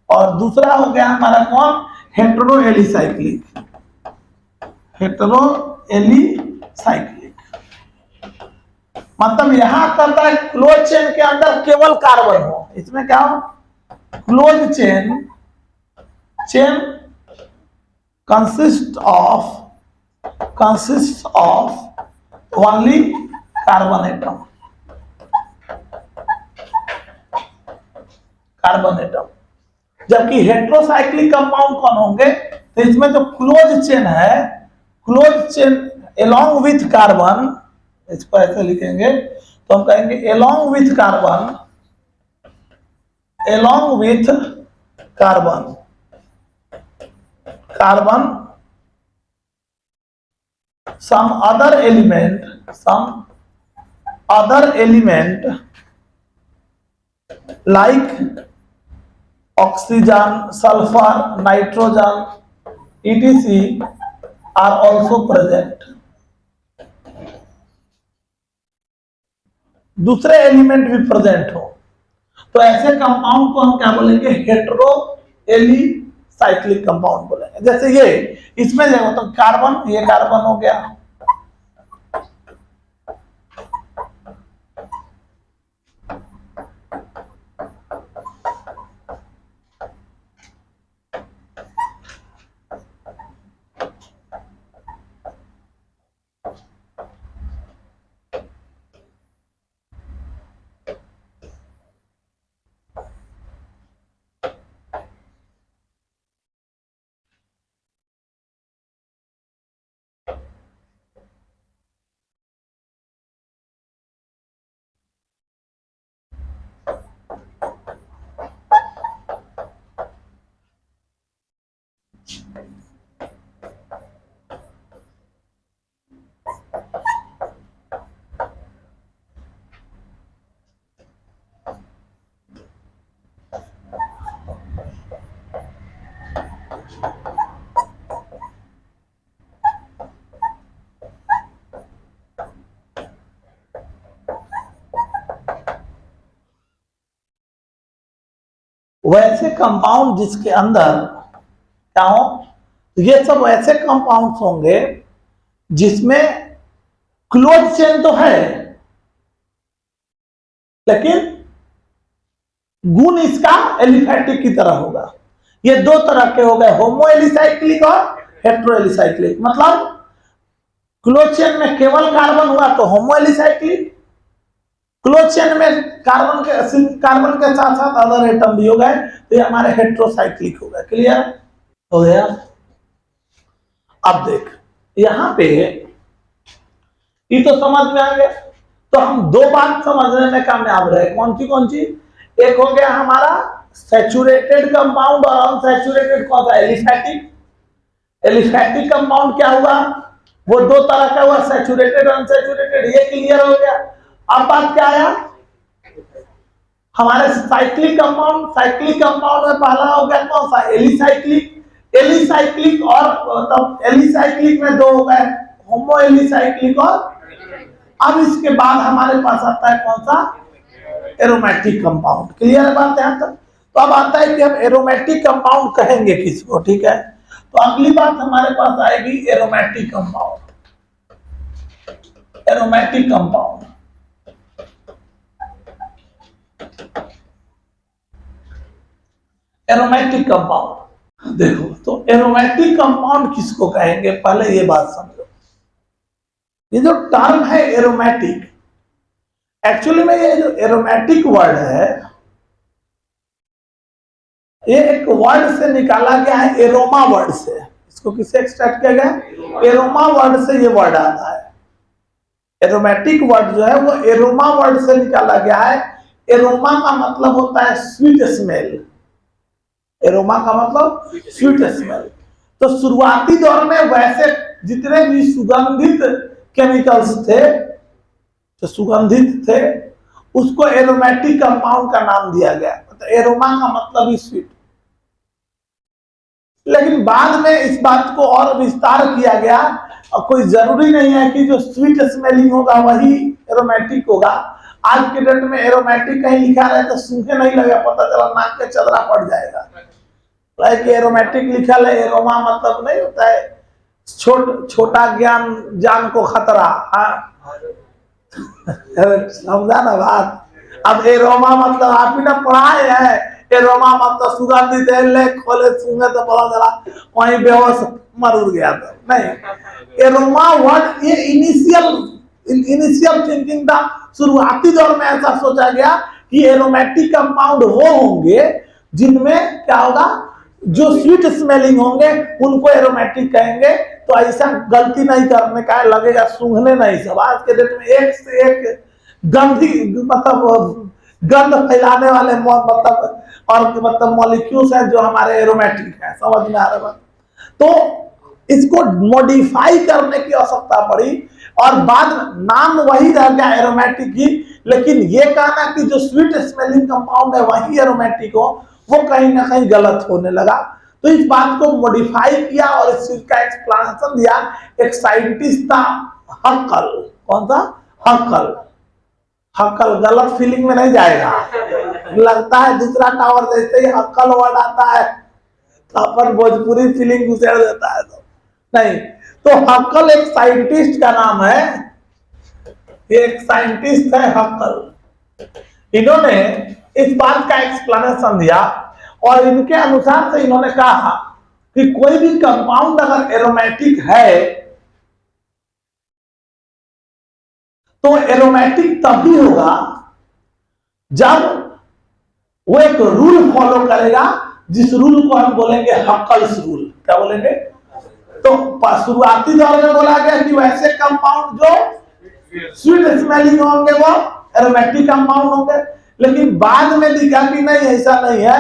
और दूसरा हो गया हमारा कौन, हेटेरो एलिसाइक्लिक। मतलब यहां करता है क्लोज चेन के अंदर केवल कार्बन हो, इसमें क्या हो, close chain consist of only carbon atom, जबकि हेटेरोसाइक्लिक कंपाउंड कौन होंगे, तो इसमें जो क्लोज चेन है, close chain along with carbon, इसको ऐसे लिखेंगे तो हम कहेंगे along with carbon some other element like oxygen, sulfur, nitrogen etc are also present। दूसरे एलिमेंट भी प्रेजेंट हो, तो ऐसे कंपाउंड को हम क्या बोलेंगे, हेटेरो एलिसाइक्लिक कंपाउंड बोलेंगे। जैसे ये इसमें देखो तो कार्बन, ये कार्बन हो गया, वैसे कंपाउंड जिसके अंदर क्या हो, ये सब ऐसे कंपाउंड्स होंगे जिसमें क्लोज चेन तो है लेकिन गुण इसका एलिफैटिक की तरह होगा। ये दो तरह के हो गए, होमो एलिसाइक्लिक और हेटेरो एलिसाइक्लिक। मतलब क्लोज चेन में केवल कार्बन हुआ तो होमो एलिसाइक्लिक, क्लोज चेन में कार्बन के साथ साथ अदर एटम भी हो गए तो ये हमारे हेटेरोसाइक्लिक हो गए। क्लियर हो गया? अब देख यहां पे ये तो समझ में आ गया, तो हम दो बात समझने में कामयाब रहे। कौन सी? एक हो गया हमारा सैचुरेटेड कंपाउंड और अनसैचुरेटेड कौन सा, एलिफैटिक। एलिफैटिक कंपाउंड क्या हुआ, वो दो तरह का हुआ, सैचुरेटेड अनसैचुरेटेड, ये क्लियर हो गया। अब बात क्या आया, हमारे साइक्लिक कंपाउंड में पहला हो गया कौन सा, एलिसाइक्लिक। एलिसाइक्लिक और मतलब एलिसाइक्लिक में दो हो गए, होमो एलिसाइक्लिक और अब इसके बाद हमारे पास आता है कौन सा, एरोमेटिक कंपाउंड। क्लियर है बात यहाँ तक? तो अब आता है कि हम एरोमेटिक कंपाउंड कहेंगे किसको, ठीक है। तो अगली बात हमारे पास आएगी aromatic compound. Aromatic compound, aromatic compound देखो, तो एरोमेटिक कंपाउंड किसको कहेंगे, पहले ये बात समझो। ये जो टर्म है एरोमेटिक, एक्चुअली में ये जो एरोमेटिक वर्ड है, ये एक वर्ड से निकाला गया है, एरोमा वर्ड से। इसको किससे एक्सट्रैक्ट किया गया, एरोमा वर्ड से ये वर्ड आता है। एरोमेटिक वर्ड जो है वो एरोमा वर्ड से निकाला गया है। एरोमा का मतलब होता है स्वीट स्मेल। एरोमा का मतलब स्वीट स्मेल। तो शुरुआती दौर में वैसे जितने भी सुगंधित केमिकल्स थे, जो सुगंधित थे, उसको एरोमेटिक कंपाउंड का नाम दिया गया। तो एरोमा का मतलब ही स्वीट। लेकिन बाद में इस बात को और विस्तार किया गया, और कोई जरूरी नहीं है कि जो स्वीट स्मेलिंग होगा वही एरोमेटिक होगा। आज के डेट में एरोमेटिक कहीं लिखा रहे तो सूंघे नहीं लगे, पता चला नाक पे चदरा पड़ जाएगा। लाइक एरोमेटिक लिखा है, एरोमा मतलब नहीं होता है छोटा ज्ञान जान को खतरा। हाँ समझा ना बात। अब एरोमा मतलब आप ही ना पढ़ाए हैं, एरोमा मतलब सुगंधित है, ले खोले सूंघे तो पता चला वहीं बेहोश मर गया था। नहीं, एरोमा वर्ड ये इनिशियल थिंकिंग था। शुरुआती दौर में ऐसा सोचा गया कि एरोमेटिक कंपाउंड वो होंगे जिनमें क्या होगा, जो स्वीट स्मेलिंग होंगे उनको एरोमेटिक कहेंगे। तो ऐसा गलती नहीं करने का, लगेगा सूंघने नहीं। सब आज के डेट में एक से एक गंदी मतलब गंध फैलाने वाले मतलब और मतलब मॉलिक्यूल्स हैं जो हमारे एरोमेटिक हैं। समझ में आ रहा है? तो इसको मॉडिफाई करने की आवश्यकता पड़ी और बाद नाम वही रह गया एरोमेटिक ही। लेकिन ये कहना कि जो स्वीट स्मेलिंग कंपाउंड है वही एरोमेटिक हो, वो कहीं ना कहीं गलत होने लगा। तो इस बात को मॉडिफाई किया और इस चीज का एक्सप्लेनेशन दिया एक साइंटिस्ट था, हक्कल। कौन था? हक्कल। हक्कल गलत फीलिंग में नहीं जाएगा। लगता है दूसरा टावर जैसे ही हक्कल वर्ड आता है तो अपन भोजपुरी फीलिंग गुजर देता है, तो नहीं। तो हक्कल एक साइंटिस्ट का नाम है, एक साइंटिस्ट है हक्कल। इन्होंने इस बात का एक्सप्लेनेशन दिया और इनके अनुसार से इन्होंने कहा कि कोई भी कंपाउंड अगर एरोमेटिक है तो एरोमेटिक तभी होगा जब वो एक रूल फॉलो करेगा, जिस रूल को हम बोलेंगे हक्कल्स रूल। क्या बोलेंगे? तो शुरुआती दौर में बोला गया कि वैसे कंपाउंड जो स्वीट स्मेलिंग होंगे वो एरोमेटिक कंपाउंड होंगे। लेकिन बाद में दिखा कि नहीं, ऐसा नहीं है,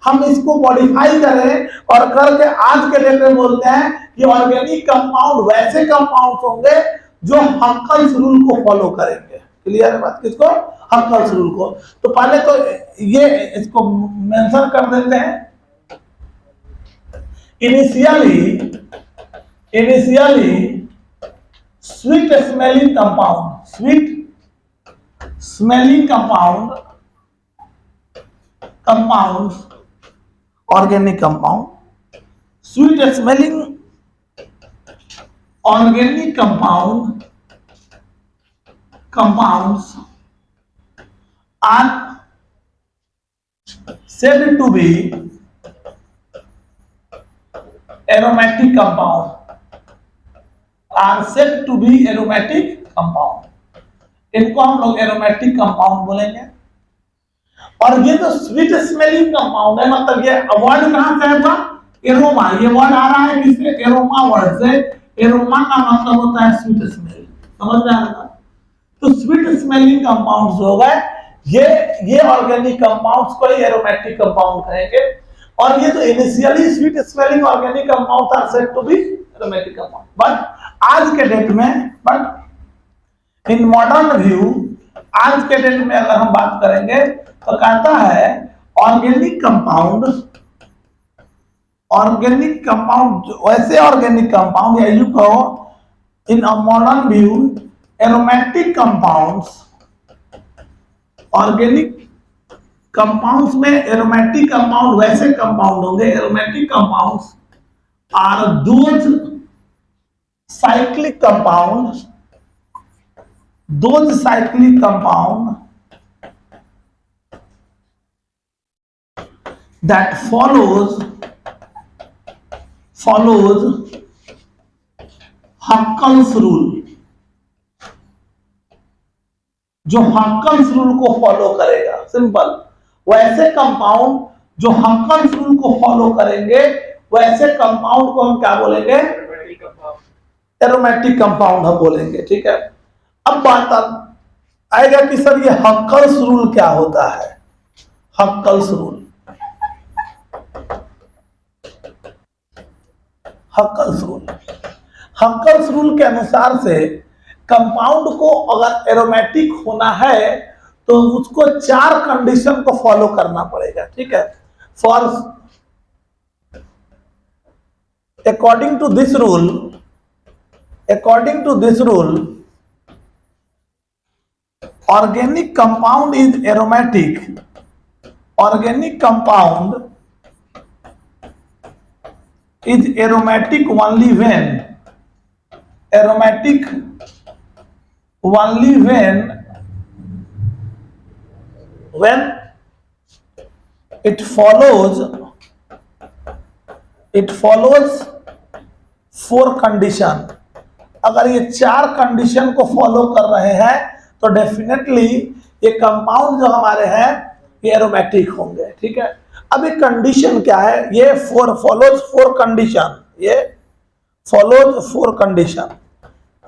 हम इसको मॉडिफाई करें और करके आज के डेट में बोलते हैं कि ऑर्गेनिक कंपाउंड वैसे कंपाउंड होंगे जो हक्कल्स रूल को फॉलो करेंगे। क्लियर है बात? किसको? हक्कल्स रूल को। तो पहले तो ये इसको मेंशन कर देते हैं। Initially sweet smelling compound, sweet smelling compound organic compound, sweet smelling organic compounds are said to be aromatic compound, इनको हम लोग एरोमेटिक कंपाउंड बोलेंगे। और ये जो स्वीट स्मेलिंग कंपाउंड है, मतलब ये वर्ड कहां से है? एरोमा। ये वर्ड आ रहा है किससे? एरोमा वर्ड से। एरोमा का मतलब होता है स्वीट स्मेल। समझ में आ रहा है? तो स्वीट स्मेलिंग कंपाउंड्स हो गए ये ऑर्गेनिक कंपाउंड्स को ही एरोमेटिक कंपाउंड कहेंगे। और ये जो initially sweet smelling organic compounds are said to be aromatic compound. But आज के डेट में, बट इन मॉडर्न व्यू, आज के डेट में अगर हम बात करेंगे तो कहता है ऑर्गेनिक कंपाउंड ऑर्गेनिक कंपाउंड, वैसे ऑर्गेनिक कंपाउंड, या यू कहो in a modern view aromatic compounds, organic compounds में एरोमेटिक कंपाउंड वैसे कंपाउंड होंगे, aromatic compounds are those cyclic compound, those cyclic compound that follows Huckel's rule, जो हक्कल्स रूल को फॉलो करेगा। सिंपल, वैसे कंपाउंड जो हक्कल्स रूल को फॉलो करेंगे वैसे कंपाउंड को हम क्या बोलेंगे? एरोमेटिक कंपाउंड हम बोलेंगे। ठीक है, अब बात आएगा कि सर ये हक्कल्स रूल क्या होता है? Huckel's rule, Huckel's rule, Huckel's rule के अनुसार से कंपाउंड को अगर एरोमेटिक होना है तो उसको 4 कंडीशन को फॉलो करना पड़ेगा। ठीक है, for according to this rule, organic compound is aromatic, organic compound is aromatic only when it follows 4 condition. अगर ये 4 कंडीशन को फॉलो कर रहे हैं तो डेफिनेटली ये कंपाउंड जो हमारे हैं ये एरोमेटिक होंगे। ठीक है, अब ये कंडीशन क्या है? ये फॉलोज 4 कंडीशन, ये फॉलोज 4 कंडीशन,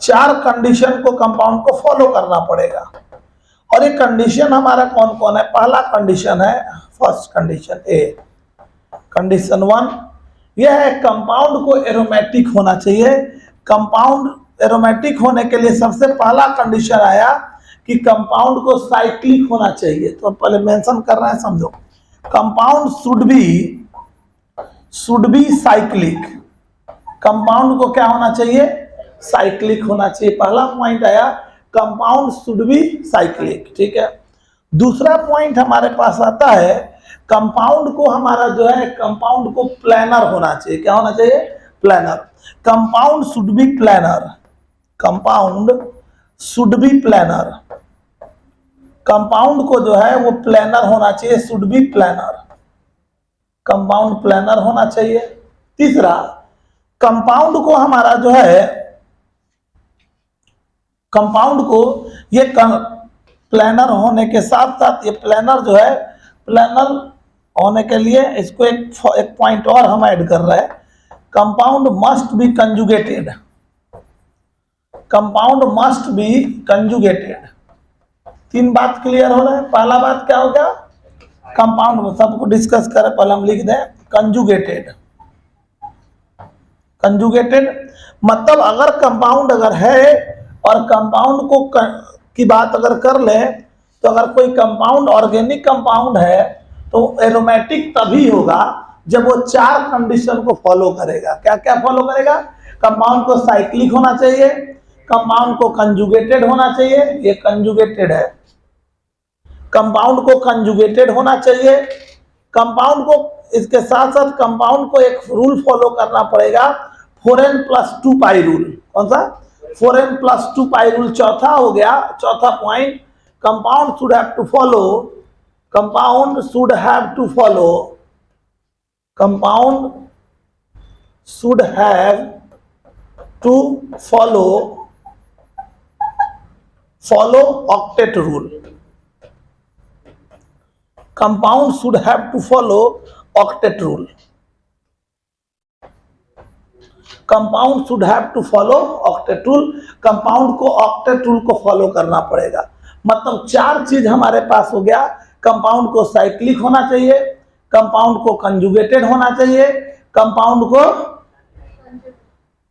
4 कंडीशन को कंपाउंड को फॉलो करना पड़ेगा। और ये कंडीशन हमारा कौन कौन है? पहला कंडीशन है, फर्स्ट कंडीशन ए, कंडीशन 1 यह है कंपाउंड को एरोमेटिक होना चाहिए। कंपाउंड एरोमेटिक होने के लिए सबसे पहला कंडीशन आया कि कंपाउंड को साइक्लिक होना चाहिए। तो पहले मेंशन कर रहे हैं, समझो। Compound should B cyclic, compound को क्या होना चाहिए? साइक्लिक होना चाहिए। पहला पॉइंट आया कंपाउंड शुड बी साइक्लिक। ठीक है, दूसरा पॉइंट हमारे पास आता है कंपाउंड को हमारा जो है कंपाउंड को प्लानर होना चाहिए। क्या होना चाहिए? Planar. Compound should be planar, compound should be planar, compound को जो है वो प्लानर होना चाहिए, should be planar, compound planar होना चाहिए। तीसरा, कंपाउंड को हमारा जो है कंपाउंड को ये प्लानर होने के साथ साथ ये प्लानर जो है, प्लानर होने के लिए इसको एक पॉइंट और हम ऐड कर रहे हैं, compound must be conjugated, compound must be conjugated. 3 बात क्लियर हो रहा है। पहला बात क्या हो गया? कंपाउंड, सबको डिस्कस करें, पहले हम लिख दें कंजुगेटेड। कंजुगेटेड मतलब अगर कंपाउंड अगर है और कंपाउंड को की बात अगर कर ले तो अगर कोई कंपाउंड ऑर्गेनिक कंपाउंड है तो एरोमेटिक तभी होगा जब वो 4 कंडीशन को फॉलो करेगा। क्या क्या फॉलो करेगा? कंपाउंड को साइक्लिक होना चाहिए, कंपाउंड को कंजुगेटेड होना चाहिए, ये कंजुगेटेड है, कंपाउंड को कंजुगेटेड होना चाहिए, कंपाउंड को इसके साथ साथ कंपाउंड को एक रूल फॉलो करना पड़ेगा, 4n+2 पाई रूल। कौन सा? 4n+2 पाई रूल। चौथा हो गया, चौथा point, compound should have to follow, compound should have to follow, compound should have to follow octet rule, compound should have to follow octet rule, compound should have to follow octet rule, compound को ऑक्टेट रूल को फॉलो करना पड़ेगा। मतलब 4 चीज हमारे पास हो गया, कंपाउंड को साइक्लिक होना चाहिए, कंपाउंड को कंजुगेटेड होना चाहिए, कंपाउंड को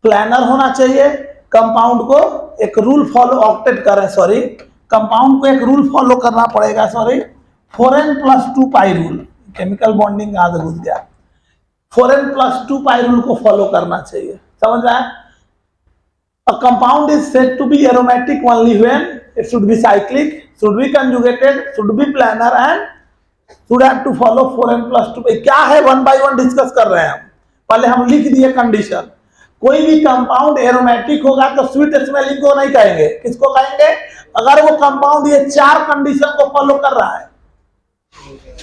प्लानर होना चाहिए, कंपाउंड को एक रूल फॉलो ऑक्टेट करें, सॉरी, कंपाउंड को एक रूल फॉलो करना पड़ेगा, सॉरी, 4n+2 पाई रूल। केमिकल बॉन्डिंग आगे घुस गया। 4n+2 पाई रूल को फॉलो करना चाहिए। समझ में आया? A compound is said to be aromatic only when it should be cyclic, should be conjugated, should be planar and should have to follow 4n+2। क्या है 1 by 1 डिस्कस कर रहे हैं हम। पहले हम लिख दिए कंडीशन। कोई भी कंपाउंड एरोमेटिक होगा तो स्वीट स्मेलिंग को नहीं कहेंगे। किसको कहेंगे? अगर वो कंपाउंड ये 4 कंडीशन को फॉलो कर रहा है,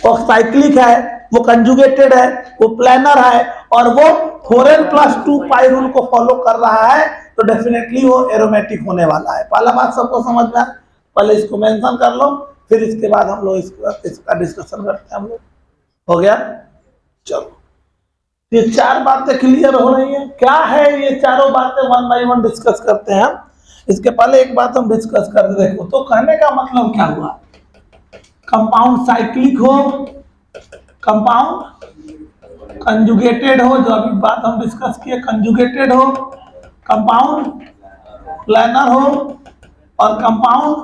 वो साइक्लिक है, वो कंजुगेटेड है, वो प्लानर है और वो 4n+2 पाई रूल को फॉलो कर रहा है, तो डेफिनेटली वो एरोमेटिक होने वाला है। पहला बात सबको समझ में आया? पहले इसको मेंशन कर लो, फिर इसके बाद हम लोग इसका डिस्कशन करते हैं। हम लोग हो गया। चलो, ये 4 बातें क्लियर हो रही हैं। क्या है ये चारों बातें? 1 by 1 डिस्कस करते हैं। इसके पहले एक बात हम डिस्कस कर देखो। तो कहने का मतलब क्या हुआ? कंपाउंड साइक्लिक हो, कंपाउंड कंजुगेटेड हो, जो अभी बात हम डिस्कस किए, कंजुगेटेड हो, कंपाउंड प्लानर हो और कंपाउंड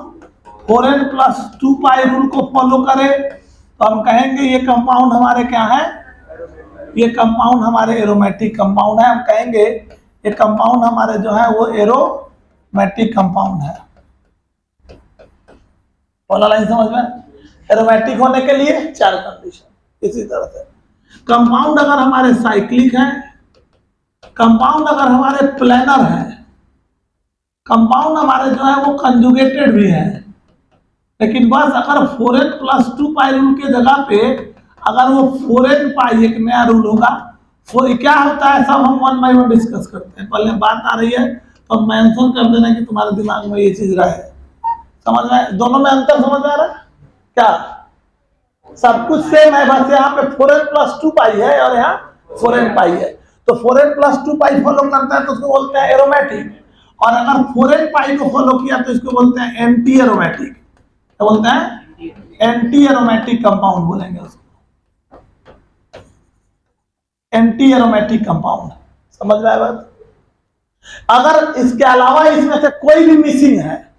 4n+2 पाई रूल को फॉलो करे, तो हम कहेंगे ये कंपाउंड हमारे क्या है? ये कंपाउंड हमारे एरोमेटिक कंपाउंड है। हम कहेंगे ये कंपाउंड हमारे जो है वो एरोमेटिक कंपाउंड है। पहला लाइन समझ में? एरोमेटिक होने के लिए 4 कंडीशन। इसी तरह से कंपाउंड अगर हमारे साइक्लिक है, कंपाउंड अगर हमारे प्लानर है, कंपाउंड हमारे जो है वो कंजुगेटेड भी है, लेकिन बस अगर 4n+2 पाई रूल के जगह पे अगर वो 4n पाई एक नया रूल होगा, क्या होता है सब हम 1 by 1 डिस्कस करते हैं। पहले बात आ रही है तो मेंशन कर देना कि तुम्हारे दिमाग में ये चीज रहे। समझ में? दोनों में अंतर समझ आ रहा है क्या? सब कुछ सेम है, बस यहाँ पे 4n+2 पाई है और यहाँ 4n पाई है। तो 4n+2 पाई फॉलो करता है तो उसको बोलते हैं एरोमेटिक, और अगर 4n पाई को फॉलो किया तो इसको बोलते हैं एंटी एरोमेटिक। क्या बोलते हैं? एंटी एरोमेटिक कंपाउंड बोलेंगे उसको, एंटी एरोमेटिक कंपाउंड। समझ में आया बात? अगर इसके अलावा इसमें से कोई भी मिसिंग है,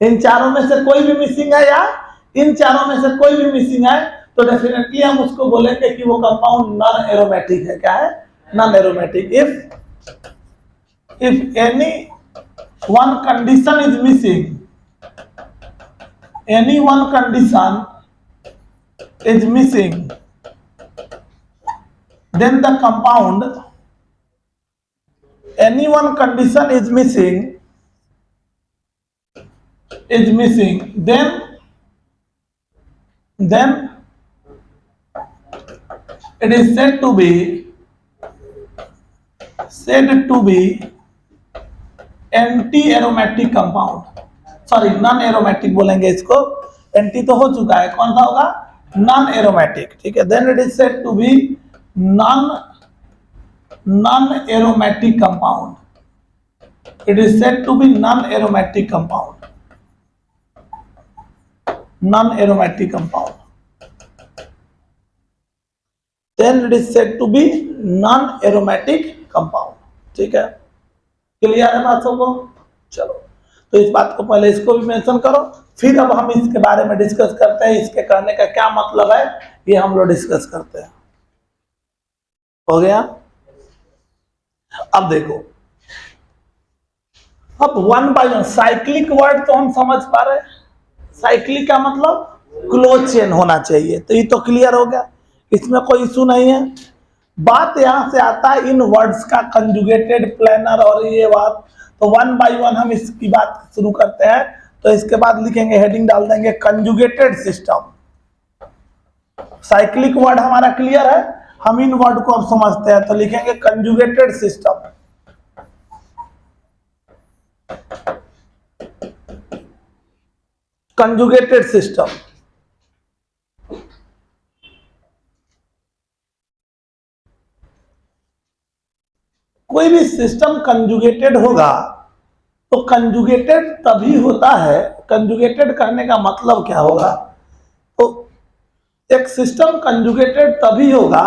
इन चारों में से कोई भी मिसिंग है या इन चारों में से कोई भी मिसिंग है, तो डेफिनेटली हम उसको बोलेंगे कि वो कंपाउंड नॉन एरोमेटिक है। क्या है? Non aromatic. If any one condition is missing, any one condition is missing, then the compound, any one condition is missing, then it is said to be anti-aromatic compound। Sorry, non aromatic बोलेंगे इसको। एंटी तो हो चुका है, कौन सा होगा? Non aromatic. ठीक है, then it is said to be non aromatic compound. It is said to be non aromatic compound, non aromatic compound. Then it is said to be non aromatic compound. ठीक है, क्लियर है बात सबको? चलो, तो इस बात को पहले इसको भी मेंशन करो, फिर अब हम इसके बारे में डिस्कस करते हैं। इसके कहने का क्या मतलब है ये हम लोग डिस्कस करते हैं। हो गया? अब देखो, अब 1 by 1 साइक्लिक वर्ड तो हम समझ पा रहे हैं। साइक्लिक का मतलब क्लोज चेन होना चाहिए, तो ये तो क्लियर हो गया, इसमें कोई इशू नहीं है। बात यहां से आता है इन वर्ड्स का, कंजुगेटेड, प्लानर और ये बात। तो 1 by 1 हम इसकी बात शुरू करते हैं। तो इसके बाद लिखेंगे, हेडिंग डाल देंगे कंजुगेटेड सिस्टम। साइक्लिक वर्ड हमारा क्लियर है, हम इन वर्ड को अब समझते हैं। तो लिखेंगे कंजुगेटेड सिस्टम। कंजुगेटेड सिस्टम कोई भी सिस्टम कंजुगेटेड होगा तो कंजुगेटेड तभी होता है। कंजुगेटेड करने का मतलब क्या होगा? तो एक सिस्टम कंजुगेटेड तभी होगा,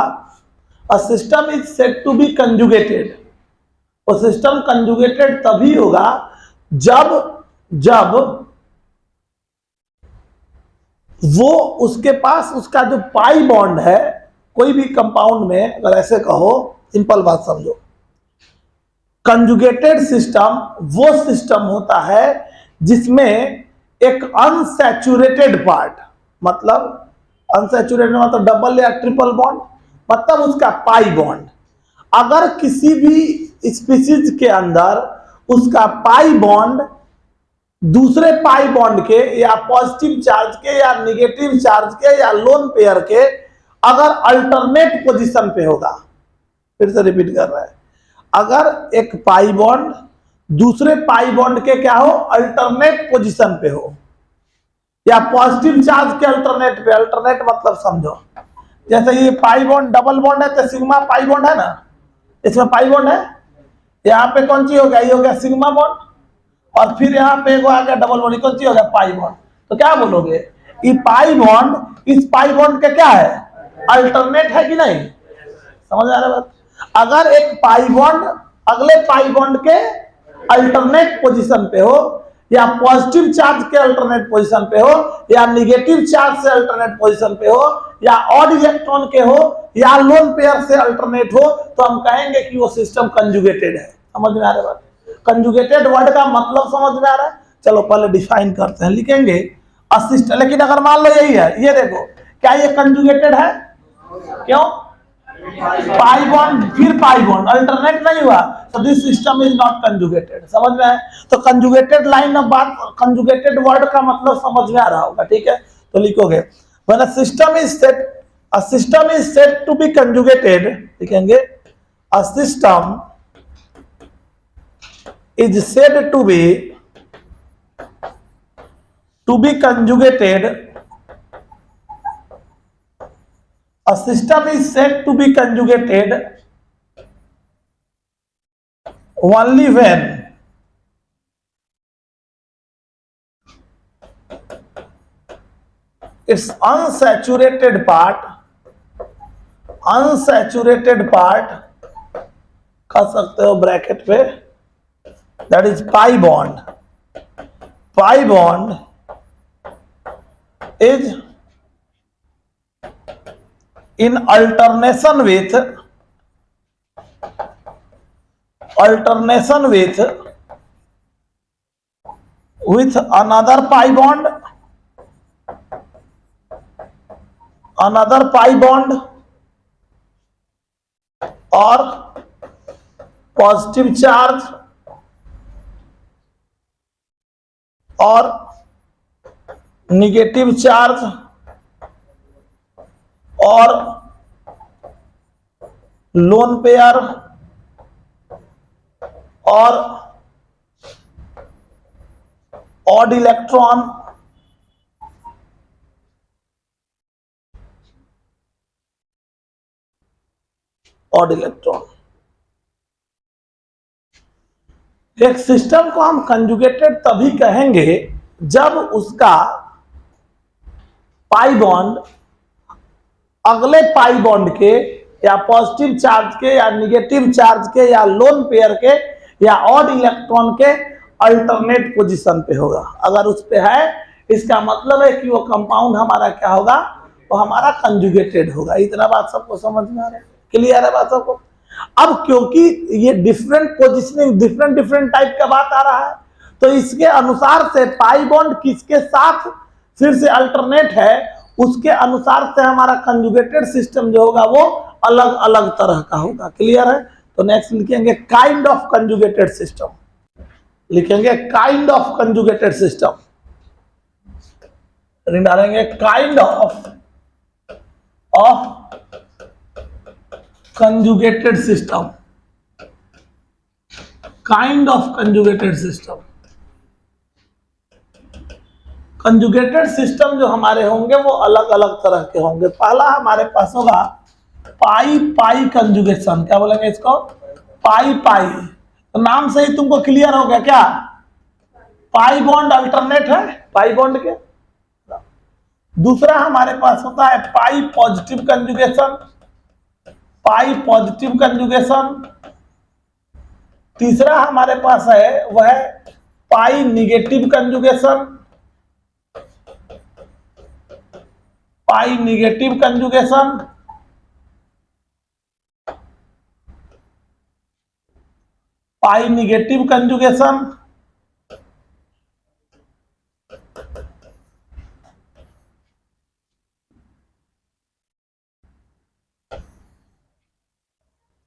a system is said to be conjugated. वो सिस्टम कंजुगेटेड तभी होगा जब वो उसके पास उसका जो पाई बॉन्ड है कोई भी कंपाउंड में अगर ऐसे कहो, सिंपल बात समझो, कंजुगेटेड सिस्टम वो सिस्टम होता है जिसमें एक अनसैचुरेटेड पार्ट, मतलब अनसैचुरेटेड मतलब डबल या ट्रिपल बॉन्ड, मतलब उसका पाई बॉन्ड, अगर किसी भी स्पीशीज के अंदर उसका पाई बॉन्ड दूसरे पाई बॉन्ड के या पॉजिटिव चार्ज के या निगेटिव चार्ज के या लोन पेयर के अगर अल्टरनेट पोजीशन पे होगा, फिर से रिपीट कर रहा है, अगर एक पाई बॉन्ड दूसरे पाई बॉन्ड के क्या हो, अल्टरनेट पोजीशन पे हो, या पॉजिटिव चार्ज के अल्टरनेट पे, अल्टरनेट मतलब समझो, जैसे ये पाई बॉन्ड डबल बॉन्ड है तो सिग्मा पाई बॉन्ड है ना, इसमें पाई बॉन्ड है, यहाँ पे कौन सी हो गया, ये हो गया सिग्मा बॉन्ड, और फिर यहाँ पे आ गया डबल बॉन्ड, कौन सी हो गया, पाई बॉन्ड। तो क्या बोलोगे, ये पाई बॉन्ड इस पाई बॉन्ड का क्या है, अल्टरनेट है कि नहीं, समझ आ रहा है बात। अगर एक पाई बॉन्ड अगले पाई बॉन्ड के अल्टरनेट पोजीशन पे हो, या पॉजिटिव चार्ज के अल्टरनेट पोजीशन पे हो, या निगेटिव चार्ज से अल्टरनेट पोजीशन पे हो, या ऑड इलेक्ट्रॉन के हो, या लोन पेयर से अल्टरनेट हो, तो हम कहेंगे कि वो सिस्टम कंजुगेटेड है। समझ में आ रहा है बात, कंजुगेटेड वर्ड का मतलब समझ में आ रहा है। चलो पहले डिफाइन करते हैं, लिखेंगे असिस्ट, लेकिन अगर मान लो यही है, ये देखो क्या ये कंजुगेटेड है, क्यों, पाई बॉन्ड फिर पाई बॉन्ड, अल्टरनेट नहीं हुआ, तो this system is not conjugated. समझ में आए, तो कंजुगेटेड लाइन ऑफ बात, कंजुगेटेड वर्ड का मतलब समझ में आ रहा होगा, ठीक है। तो लिखोगे when a system is set, a system is set to be conjugated, लिखेंगे a system is said to be conjugated, a system is said to be conjugated only when its unsaturated part कह सकते हो ब्रैकेट पे, that is pi bond is in alternation with another pi bond or positive charge और निगेटिव चार्ज और लोन पेयर और ऑड इलेक्ट्रॉन एक सिस्टम को हम कंजुगेटेड तभी कहेंगे जब उसका पाई बॉन्ड अगले पाई बॉन्ड के या पॉजिटिव चार्ज के या निगेटिव चार्ज के या लोन पेयर के या ऑड इलेक्ट्रॉन के अल्टरनेट पोजीशन पे होगा। अगर उस पे है, इसका मतलब है कि वो कंपाउंड हमारा क्या होगा, वो हमारा कंजुगेटेड होगा। इतना बात सबको समझ में आ रहा है, क्लियर है बात सबको। अब क्योंकि ये डिफरेंट पोजिशनिंग, डिफरेंट टाइप का बात आ रहा है, तो इसके अनुसार से पाई बॉन्ड किसके साथ फिर से अल्टरनेट है, उसके अनुसार से हमारा कंजुगेटेड सिस्टम जो होगा वो अलग अलग तरह का होगा। क्लियर है। तो नेक्स्ट लिखेंगे काइंड ऑफ कंजुगेटेड सिस्टम, लिखेंगे काइंड ऑफ कंजुगेटेड सिस्टम, डालेंगे kind of conjugated system, kind of conjugated system. Conjugated system जो हमारे होंगे वो अलग अलग तरह के होंगे। पहला हमारे पास होगा पाई पाई कंजुगेशन। क्या बोलेंगे इसको, पाई पाई। तो नाम से ही तुमको क्लियर हो गया क्या, पाई बॉन्ड अल्टरनेट है पाई बॉन्ड के। दूसरा हमारे पास होता है pi positive conjugation, pi positive conjugation. तीसरा हमारे पास है वह pi negative conjugation, pi negative conjugation. Pi negative conjugation,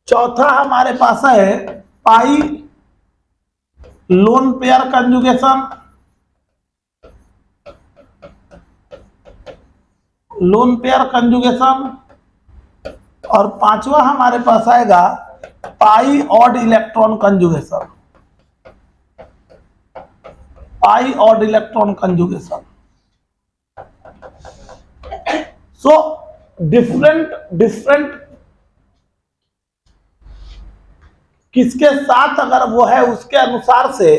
चौथा हमारे पास है pi lone pair conjugation, lone pair conjugation, और पांचवा हमारे पास आएगा pi odd electron conjugation, pi odd electron conjugation. So different किसके साथ अगर वो है उसके अनुसार से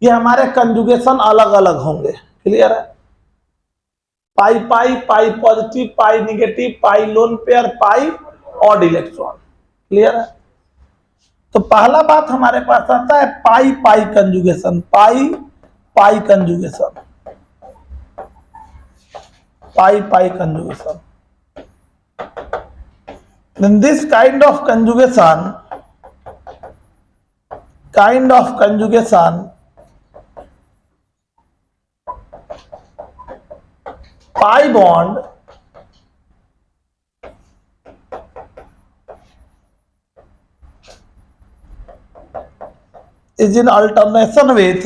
ये हमारे कंजुगेशन अलग अलग होंगे। क्लियर है? Pi pi, pi positive, pi negative, pi lone pair, pi odd electron. Clear है? तो पहला बात हमारे पास आता है pi pi conjugation, pi pi conjugation, pi pi conjugation. Then this kind of conjugation pi bond is in alternation with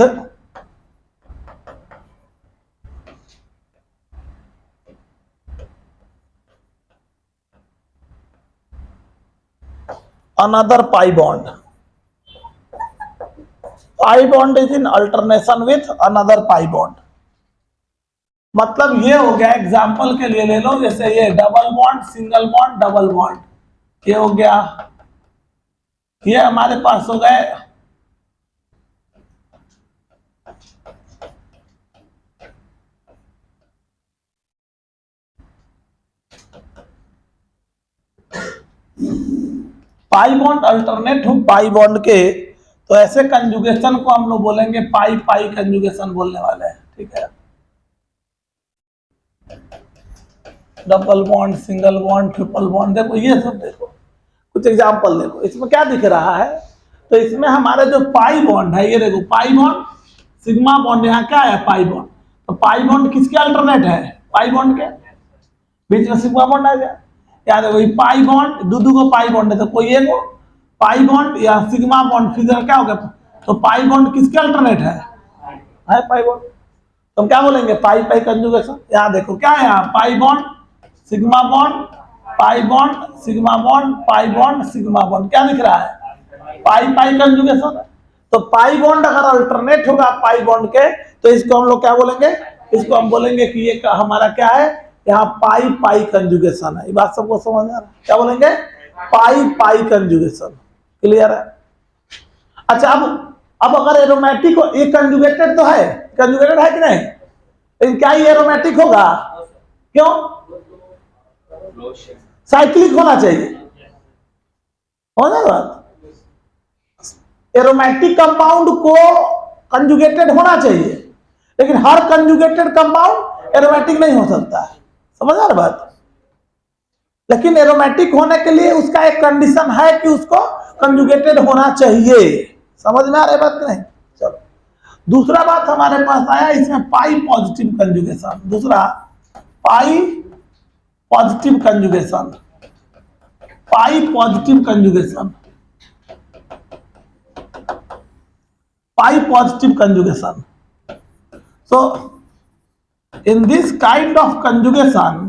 another pi bond. Pi bond is in alternation with another pi bond. मतलब ये हो गया, एग्जाम्पल के लिए ले लो, जैसे ये double bond, single bond, double bond, ये हो गया, ये हमारे पास हो गए पाई बॉन्ड अल्टरनेट हो पाई बॉन्ड के, तो ऐसे कंजुगेशन को हम लोग बोलेंगे पाई पाई कंजुगेशन बोलने वाले हैं। ठीक है? Double bond, single bond, triple bond, देखो ये सब देखो, कुछ एग्जांपल देखो, इसमें क्या दिख रहा है। तो इसमें हमारे जो पाई बॉन्ड है, ये देखो पाई बॉन्ड, सिग्मा बॉन्ड, यहाँ क्या है पाई बॉन्ड, तो पाई बॉन्ड किसके अल्टरनेट है? पाई बॉन्ड के, बीच में सिग्मा बॉन्ड आ गया। या देखो ये पाई बॉन्ड, दो को पाई बॉन्ड है, तो कोई एक पाई बॉन्ड या सिग्मा बॉन्ड, फिर क्या हो गया, तो पाई बॉन्ड किसके अल्टरनेट है? Pi bond. तो हम क्या बोलेंगे? पाई पाई कंजुगेशन। यहाँ देखो क्या है, यहाँ pi bond, sigma bond, pi bond, sigma bond, pi bond, sigma bond, क्या दिख रहा है? Pi pi conjugation. तो पाई बॉन्ड अगर अल्टरनेट होगा पाई बॉन्ड के, तो इसको हम लोग क्या बोलेंगे? इसको हम बोलेंगे कि ये हमारा क्या है, यहाँ पाई पाई कंजुगेशन है। ये बात सबको समझ आ रहा है? क्या बोलेंगे? पाई पाई कंजुगेशन। क्लियर है? अच्छा, अब अगर एरोमेटिक हो, ये कंजुगेटेड तो है, कंजुगेटेड है कि नहीं, लेकिन क्या ये एरोमेटिक होगा? क्यों? साइक्लिक होना चाहिए, हो ना बात? एरोमेटिक कंपाउंड को कंजुगेटेड होना चाहिए, लेकिन हर कंजुगेटेड कंपाउंड एरोमेटिक नहीं हो सकता है। समझ आ रहा बात? लेकिन एरोमेटिक होने के लिए उसका एक कंडीशन है कि उसको कंजुगेटेड होना चाहिए। समझ में आ रहा है बात नहीं? चलो, दूसरा बात हमारे पास आया इसमें पाई पॉजिटिव कंजुगेशन। दूसरा pi positive conjugation, pi positive conjugation, pi positive conjugation. So in this kind of conjugation,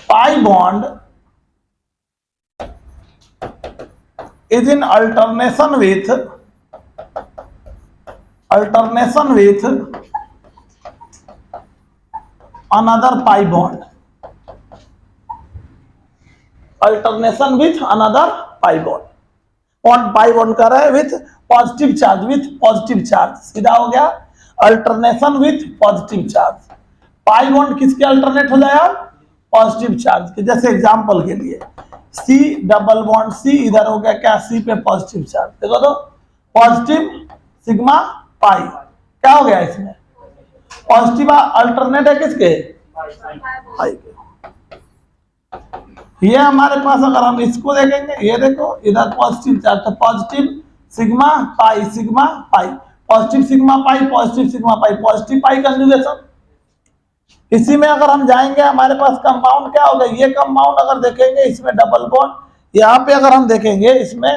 pi bond is in alternation with another pi bond, alternation with another pi bond। कौन पाई बॉन्ड कर रहा है? With positive charge, with positive charge, सीधा हो गया alternation with positive charge. Pi bond किसके अल्टरनेट हो जाएगा? पॉजिटिव चार्ज के। जैसे एग्जांपल के लिए सी डबल बॉन्ड सी, इधर हो गया क्या, सी पे पॉजिटिव चार्ज, देखो तो पॉजिटिव सिग्मा पाई, क्या हो गया इसमें? पॉजिटिव अल्टरनेट है किसके? पाई के। ये हमारे पास अगर हम इसको देखेंगे, ये देखो इधर पॉजिटिव चार्ज, तो positive sigma pi sigma pi, positive sigma pi positive sigma pi, positive pi conjugation. इसी में अगर हम जाएंगे हमारे पास कंपाउंड क्या होगा, ये कंपाउंड अगर देखेंगे इसमें डबल बॉन्ड, यहाँ पे अगर हम देखेंगे इसमें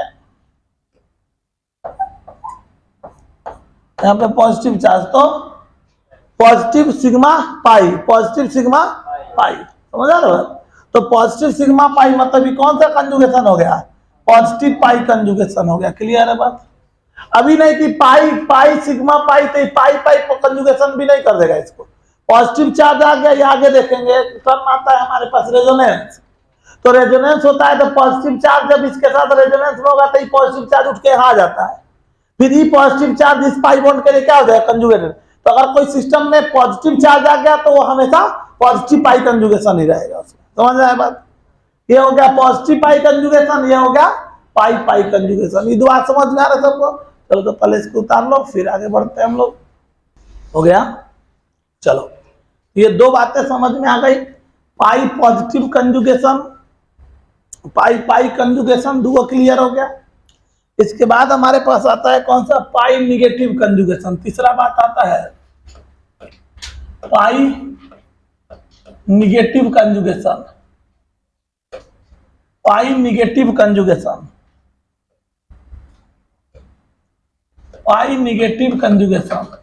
यहाँ पे पॉजिटिव चार्ज, तो positive sigma pi positive sigma पाई, समझ आ रहा है। तो पॉजिटिव सिग्मा पाई मतलब ये कौन सा कंजुगेशन हो गया, पॉजिटिव पाई कंजुगेशन हो गया। क्लियर है बात। अभी नहीं कि पाई पाई सिग्मा पाई, तो पाई पाई कंजुगेशन भी नहीं कर देगा इसको। पॉजिटिव चार्ज आ गया, ये आगे देखेंगे टर्म आता है हमारे पास रेजोनेंस। तो रेजोनेंस होता है तो पॉजिटिव चार्ज जब इसके साथ रेजोनेंस होगा तो ये पॉजिटिव चार्ज उठ के यहाँ आ जाता है, फिर ये पॉजिटिव चार्ज इस पाई बॉन्ड के लिए क्या हो जाएगा, कंजुगेटेड। तो अगर कोई सिस्टम में पॉजिटिव चार्ज आ गया तो वो हमेशा पॉजिटिव पाई कंजुगेशन ही रहेगा उसमें, समझ आए बात। ये हो गया पॉजिटिव पाई कंजुगेशन, ये हो गया पाई पाई कंजुगेशन। ये दो बात समझ में आ रहा है सबको। चलो तो पहले इसको उतार लो फिर आगे बढ़ते हैं हम लोग। हो गया, चलो ये दो बातें समझ में आ गई, पाई positive conjugation, pi pi conjugation, दो क्लियर हो गया। इसके बाद हमारे पास आता है कौन सा, पाई निगेटिव कंजुगेशन। तीसरा बात आता है pi negative conjugation, pi negative conjugation, pi negative conjugation,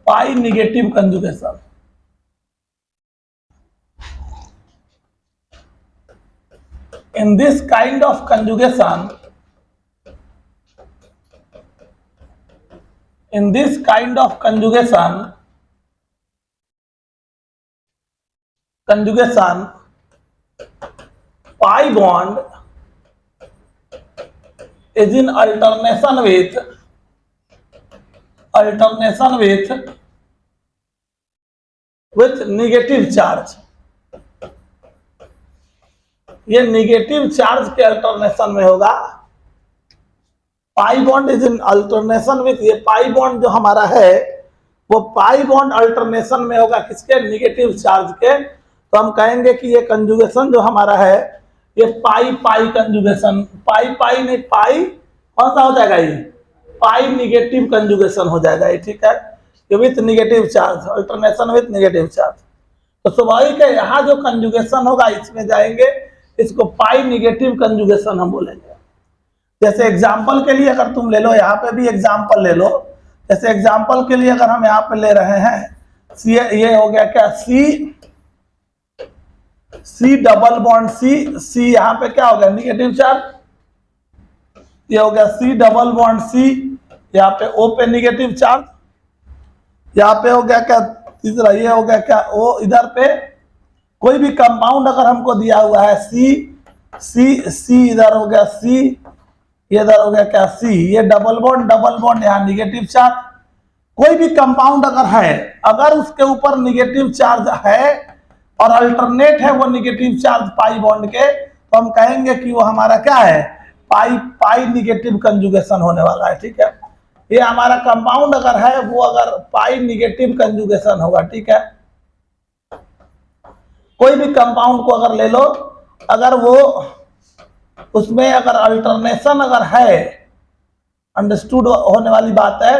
pi negative conjugation. In this kind of conjugation, in this kind of conjugation, pi bond is in alternation with negative charge। ये निगेटिव चार्ज के अल्टरनेशन में होगा। Pi bond is in alternation with, ये पाई बॉन्ड जो हमारा है वो पाई बॉन्ड अल्टरनेशन में होगा किसके, निगेटिव चार्ज के। तो हम कहेंगे कि ये कंजुगेशन जो हमारा है ये पाई पाई कंजुगेशन, पाई पाई नहीं पाई कौन सा हो जाएगा, ये पाई निगेटिव कंजुगेशन हो जाएगा ये, ठीक है। ये with negative charge, alternation with negative charge. तो स्वाभाविक है यहाँ जो कंजुगेशन होगा इसमें जाएंगे, इसको पाई निगेटिव कंजुगेशन हम बोलेंगे। जैसे एग्जांपल के लिए अगर तुम ले लो, यहाँ पे भी एग्जांपल ले लो। जैसे एग्जांपल के लिए अगर हम यहाँ पे ले रहे हैं सी, ये हो गया क्या, सी सी डबल बॉन्ड सी, सी यहाँ पे क्या हो गया, निगेटिव चार्ज। ये हो गया सी डबल बॉन्ड सी, यहाँ पे ओ पे निगेटिव चार्ज। यहाँ पे हो गया क्या तीसरा, ये हो गया क्या ओ, इधर पे कोई भी कंपाउंड अगर हमको दिया हुआ है सी सी सी, इधर हो गया सी, ये इधर हो गया क्या सी, ये डबल बॉन्ड यहाँ निगेटिव चार्ज। कोई भी कंपाउंड अगर है, अगर उसके ऊपर निगेटिव चार्ज है और अल्टरनेट है वो निगेटिव चार्ज पाई बॉन्ड के, तो हम कहेंगे कि वो हमारा क्या है, पाई पाई निगेटिव कंजुगेशन होने वाला है, ठीक है। ये हमारा कंपाउंड अगर है वो अगर पाई निगेटिव कंजुगेशन होगा, ठीक है। कोई भी कंपाउंड को अगर ले लो, अगर वो उसमें अगर अल्टरनेशन अगर है, अंडरस्टूड होने वाली बात है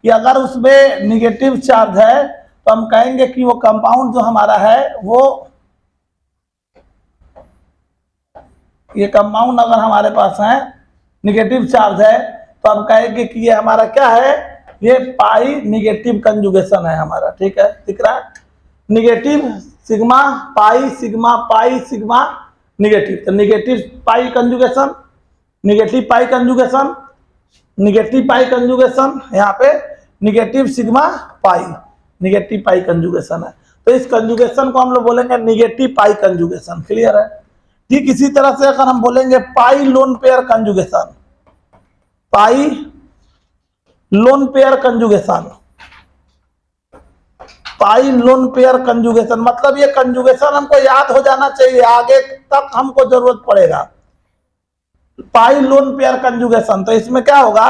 कि अगर उसमें निगेटिव चार्ज है तो हम कहेंगे कि वो कंपाउंड जो हमारा है वो, ये कंपाउंड अगर हमारे पास है निगेटिव चार्ज है तो हम कहेंगे कि ये हमारा क्या है, ये पाई निगेटिव कंजुगेशन है हमारा, ठीक है। दिख रहा है, negative sigma pi sigma negative, तो निगेटिव पाई कंजुगेशन, निगेटिव पाई कंजुगेशन, निगेटिव पाई कंजुगेशन, यहाँ पे निगेटिव सिग्मा पाई, निगेटिव पाई कंजुगेशन है। तो इस कंजुगेशन को हम लोग बोलेंगे निगेटिव पाई कंजुगेशन। क्लियर है। ठीक इसी तरह से अगर हम बोलेंगे पाई लोन पेयर कंजुगेशन, पाई लोन पेयर कंजुगेशन, पाई लोन पेयर कंजुगेशन, मतलब ये कंजुगेशन हमको याद हो जाना चाहिए, आगे तक हमको जरूरत पड़ेगा। पाई लोन पेयर कंजुगेशन, तो इसमें क्या होगा,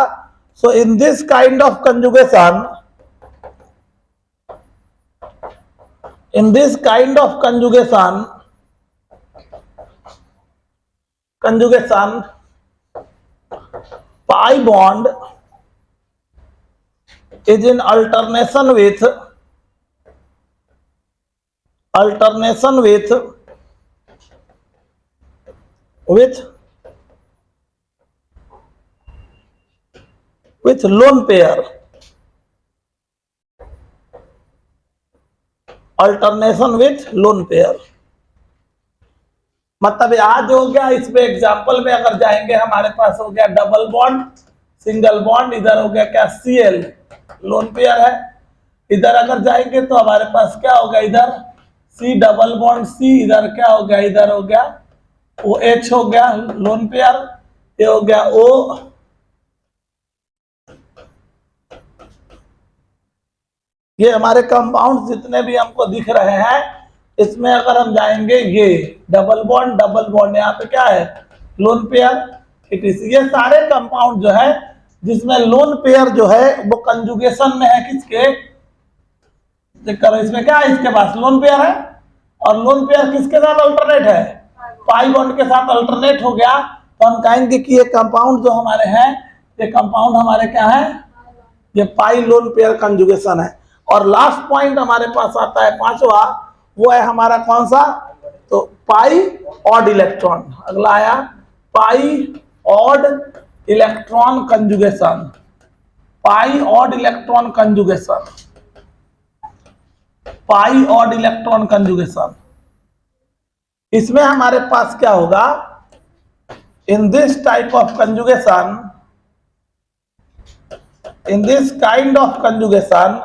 so in this kind of conjugation, In this kind of conjugation, pi bond is in alternation with lone pair. Alternation with lone pair, मतलब आज हो गया। इसमें एग्जांपल में अगर जाएंगे, हमारे पास हो गया डबल बॉन्ड, सिंगल बॉन्ड, इधर हो गया क्या Cl, लोन पेयर है। इधर अगर जाएंगे तो हमारे पास क्या होगा, इधर C डबल बॉन्ड C, इधर क्या हो गया, इधर हो गया OH हो गया लोन पेयर, ये हो गया O। ये हमारे कंपाउंड जितने भी हमको दिख रहे हैं, इसमें अगर हम जाएंगे, ये डबल बॉन्ड यहाँ पे क्या है, लोन पेयर। ये सारे कंपाउंड जो है जिसमें लोन पेयर जो है वो कंजुगेशन में है किसके, करो इसमें क्या है, इसके पास लोन पेयर है, और लोन पेयर किसके साथ अल्टरनेट है, पाई बॉन्ड के साथ अल्टरनेट हो गया। तो हम कहेंगे कि ये कंपाउंड जो हमारे हैं, ये कंपाउंड हमारे क्या है, ये पाई लोन पेयर कंजुगेशन है। और लास्ट पॉइंट हमारे पास आता है पांचवा, वो है हमारा कौन सा, तो पाई ऑड इलेक्ट्रॉन। अगला आया पाई odd electron conjugation, pi odd electron conjugation, pi odd electron conjugation. इसमें हमारे पास क्या होगा, in this type of conjugation, in this kind of conjugation,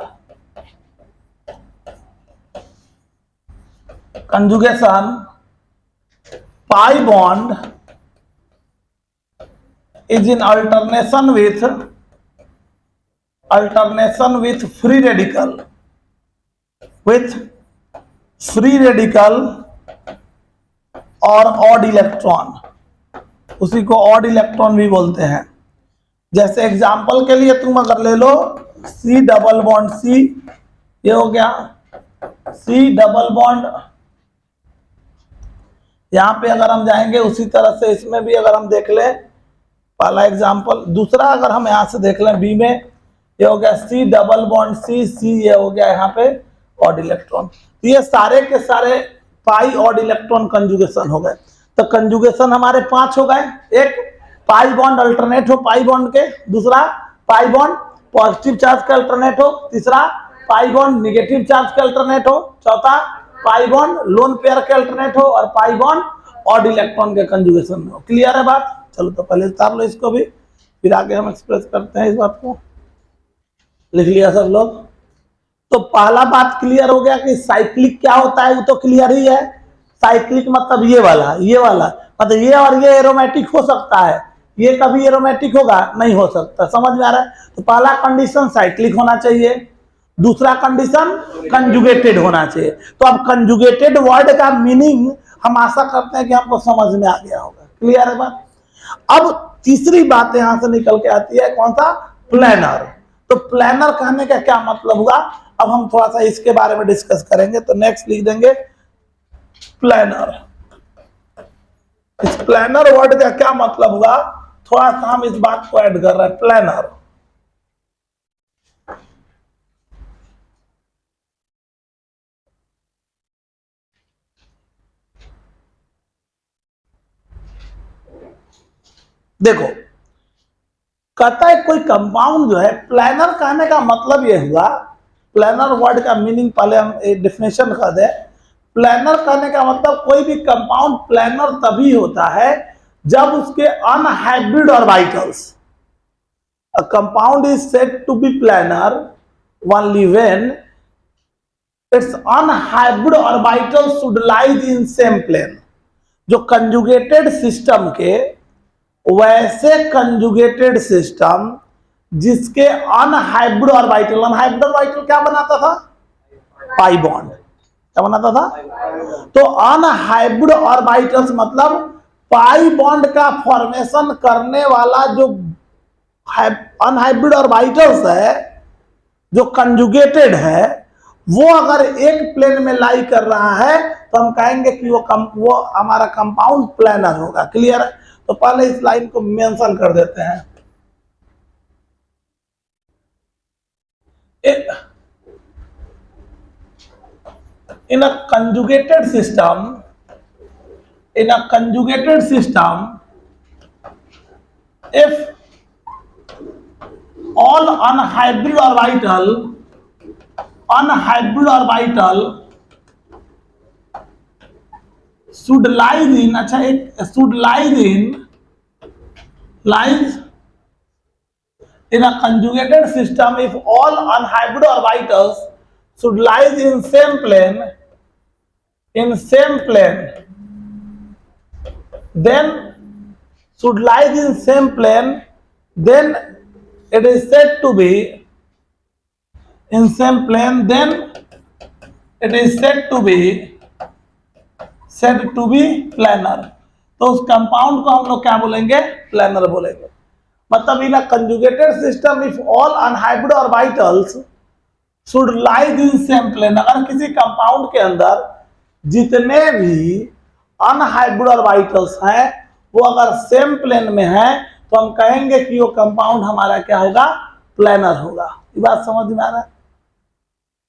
pi bond is in alternation with free radical, और ऑड इलेक्ट्रॉन, उसी को ऑड इलेक्ट्रॉन भी बोलते हैं। जैसे एग्जांपल के लिए तुम अगर ले लो C डबल बॉन्ड C, ये हो गया C डबल बॉन्ड, यहां पे अगर हम जाएंगे उसी तरह से इसमें भी अगर हम देख लें पहला एग्जांपल, दूसरा अगर हम यहां से देख लें बी में, ये हो गया C डबल बॉन्ड C, ये हो गया यहाँ पे ऑड इलेक्ट्रॉन। तो ये सारे के सारे पाई ऑड इलेक्ट्रॉन कंजुगेशन हो गए। तो कंजुगेशन हमारे 5 हो गए, एक पाई बॉन्ड अल्टरनेट हो पाई बॉन्ड के, दूसरा पाई बॉन्ड पॉजिटिव चार्ज के अल्टरनेट हो, तीसरा पाई बॉन्ड निगेटिव चार्ज के अल्टरनेट हो, चौथा पाई बॉन्ड लोन पेयर के अल्टरनेट हो, और पाई बॉन्ड ऑड इलेक्ट्रॉन के कंजुगेशन में हो। क्लियर है बात? चलो तो पहले उतार लो इसको भी, फिर आगे हम एक्सप्रेस करते हैं इस बात को। लिख लिया सब लोग? तो पहला बात क्लियर हो गया कि साइक्लिक क्या होता है, वो तो क्लियर ही है। साइक्लिक मतलब ये वाला मतलब ये और ये एरोमेटिक हो सकता है, ये कभी एरोमेटिक होगा नहीं हो सकता। समझ में आ रहा है? तो पहला कंडीशन साइक्लिक होना चाहिए, दूसरा कंडीशन कंजुगेटेड होना चाहिए। तो अब कंजुगेटेड वर्ड का मीनिंग हम आशा करते हैं कि आपको समझ में आ गया होगा। क्लियर है बात? अब तीसरी बात यहां से निकल के आती है, कौन सा? प्लेनर। तो प्लेनर कहने का क्या मतलब हुआ, अब हम थोड़ा सा इसके बारे में डिस्कस करेंगे। तो नेक्स्ट लिख देंगे प्लेनर। इस प्लेनर वर्ड का क्या मतलब हुआ, थोड़ा सा हम इस बात को ऐड कर रहे हैं। प्लेनर देखो, कहता है कोई कंपाउंड जो है, प्लेनर कहने का मतलब ये हुआ, प्लेनर वर्ड का मीनिंग पहले हम डेफिनेशन कर दे। प्लेनर कहने का मतलब कोई भी कंपाउंड प्लेनर तभी होता है जब उसके unhybrid orbitals, a compound is said to be planar only when its unhybrid orbitals should lies in same plane. जो कंजुगेटेड सिस्टम के वैसे कंजुगेटेड सिस्टम जिसके अनहाइब्रिड ऑर्बिटल क्या बनाता था? Pi bond. क्या बनाता था? तो अनहाइब्रिड ऑर्बिटल्स मतलब पाई बॉन्ड का फॉर्मेशन करने वाला जो अनहाइब्रिड ऑर्बिटल्स है, जो कंजुगेटेड है, वो अगर एक प्लेन में लाई कर रहा है तो हम कहेंगे कि वो हमारा कंपाउंड प्लेनर होगा। क्लियर है? तो पहले इस लाइन को मेंशन कर देते हैं। in a conjugated system if all unhybrid orbital should lies in, अच्छा एक should lies in a conjugated system if all unhybrid orbitals should lies in same plane then should lies in same plane, then it is said to be in same plane, then it is said to be planar। तो उस कंपाउंड को हम लोग क्या बोलेंगे? प्लेनर बोलेंगे। मतलब in a conjugated system if all unhybrid orbitals should lies in same plane, अगर किसी कंपाउंड के अंदर जितने भी अनहाइब्रिड ऑर्बिटल्स हैं वो अगर सेम प्लेन में हैं तो हम कहेंगे कि वो कंपाउंड हमारा क्या होगा? प्लेनर होगा। ये बात समझ में आ रहा है?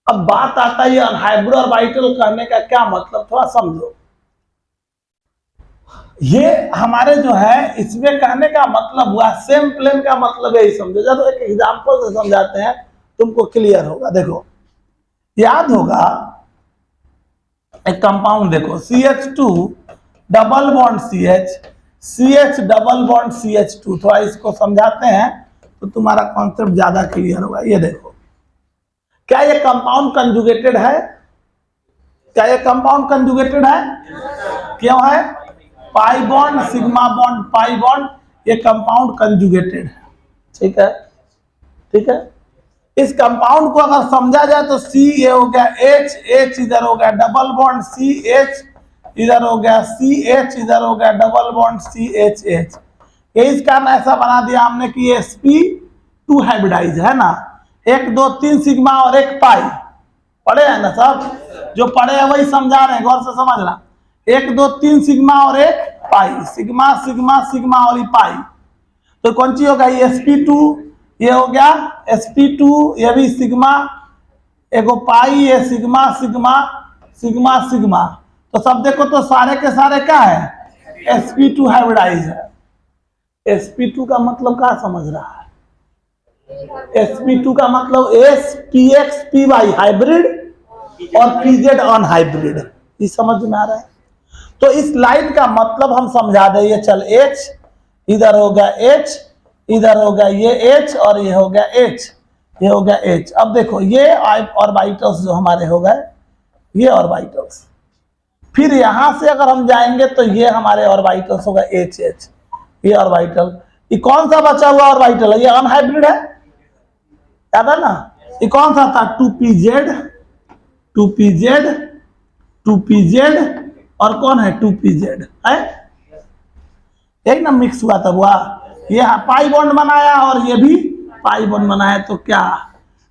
अब बात आता है ये अनहाइब्रिड ऑर्बिटल कहने का क्या मतलब, थोड़ा समझो। ये हमारे जो है इसमें कहने का मतलब हुआ सेम प्लेन का मतलब यही समझो। जब एक एग्जांपल से समझाते हैं तुमको क्लियर होगा। देखो याद होगा एक कंपाउंड देखो CH2 double bond CH double bond CH2, थोड़ा इसको समझाते हैं तो तुम्हारा कॉन्सेप्ट ज्यादा क्लियर होगा। ये देखो क्या ये कंपाउंड कंजुगेटेड है? क्या ये कंपाउंड कंजुगेटेड है? क्यों है? Pi bond sigma bond pi bond, ये कंपाउंड कंजुगेटेड है। ठीक है, ठीक है। इस कंपाउंड को अगर समझा जाए तो C ये हो गया H इधर हो गया डबल बॉन्ड CH, इधर हो गया CH, इधर हो गया डबल बॉन्ड CH। ये इसका ऐसा बना दिया हमने कि sp2 हाइब्रिडाइज है ना, 1 2 3 सिग्मा और 1 पाई। पढ़े हैं ना सब? जो पढ़े हैं वही समझा रहे हैं, गौर से समझना। 1 2 3 सिग्मा और 1 पाई, सिग्मा सिग्मा सिग्मा और पाई। तो कौन सी होगा? ये sp2, ये हो गया sp2, ये भी सिग्मा, एगो पाई, ये सिग्मा सिग्मा सिग्मा सिग्मा। तो सब देखो तो सारे के सारे क्या है? sp2 हाइब्रिडाइज है। sp2 का मतलब क्या समझ रहा है? sp2 का मतलब spx py हाइब्रिड और pz अनहाइब्रिड। ये समझ में आ रहा है? तो इस लाइन का मतलब हम समझा दे। ये चल H, इधर हो गया H, इधर हो गया ये H और ये हो गया H, ये हो गया H। अब देखो ये ऑर्बिटल्स जो हमारे हो गए, ये ऑर्बिटल्स। फिर यहां से अगर हम जाएंगे तो ये हमारे ऑर्बिटल्स होगा H, ये ऑर्बिटल। ये कौन सा बचा हुआ ऑर्बिटल है? ये अनहाइब्रिड है, याद है ना? ये कौन सा था? 2pz, 2pz, 2pz और कौन है? 2pz है, एक ना मिक्स हुआ था हुआ। ये पाई बॉन्ड बनाया और ये भी पाई बॉन्ड बनाया, तो क्या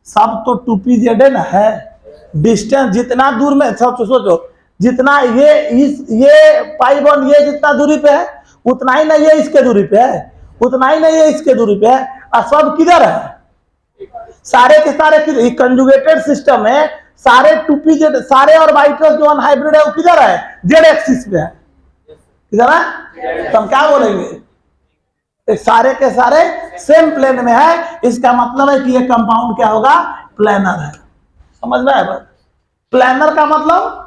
सब तो 2pz है ना है। डिस्टेंस जितना दूर में सोचो, जितना ये पाई बॉन्ड ये जितना दूरी पे है उतना ही ना ये इसके दूरी पे है, उतना ही ना ये इसके दूरी पे है। और सब किधर है? सारे के सारे किधर? कंजुगेटेड सिस्टम में सारे 2pz सारे ऑर्बिटल्स जो अनहाइब्रिड है वो किधर है? जेड एक्सिस पे है। किधर है? तो हम क्या बोलेंगे? सारे के सारे सेम प्लेन में है। इसका मतलब है कि ये कंपाउंड क्या होगा? प्लेनर है। समझ में आया? प्लेनर का मतलब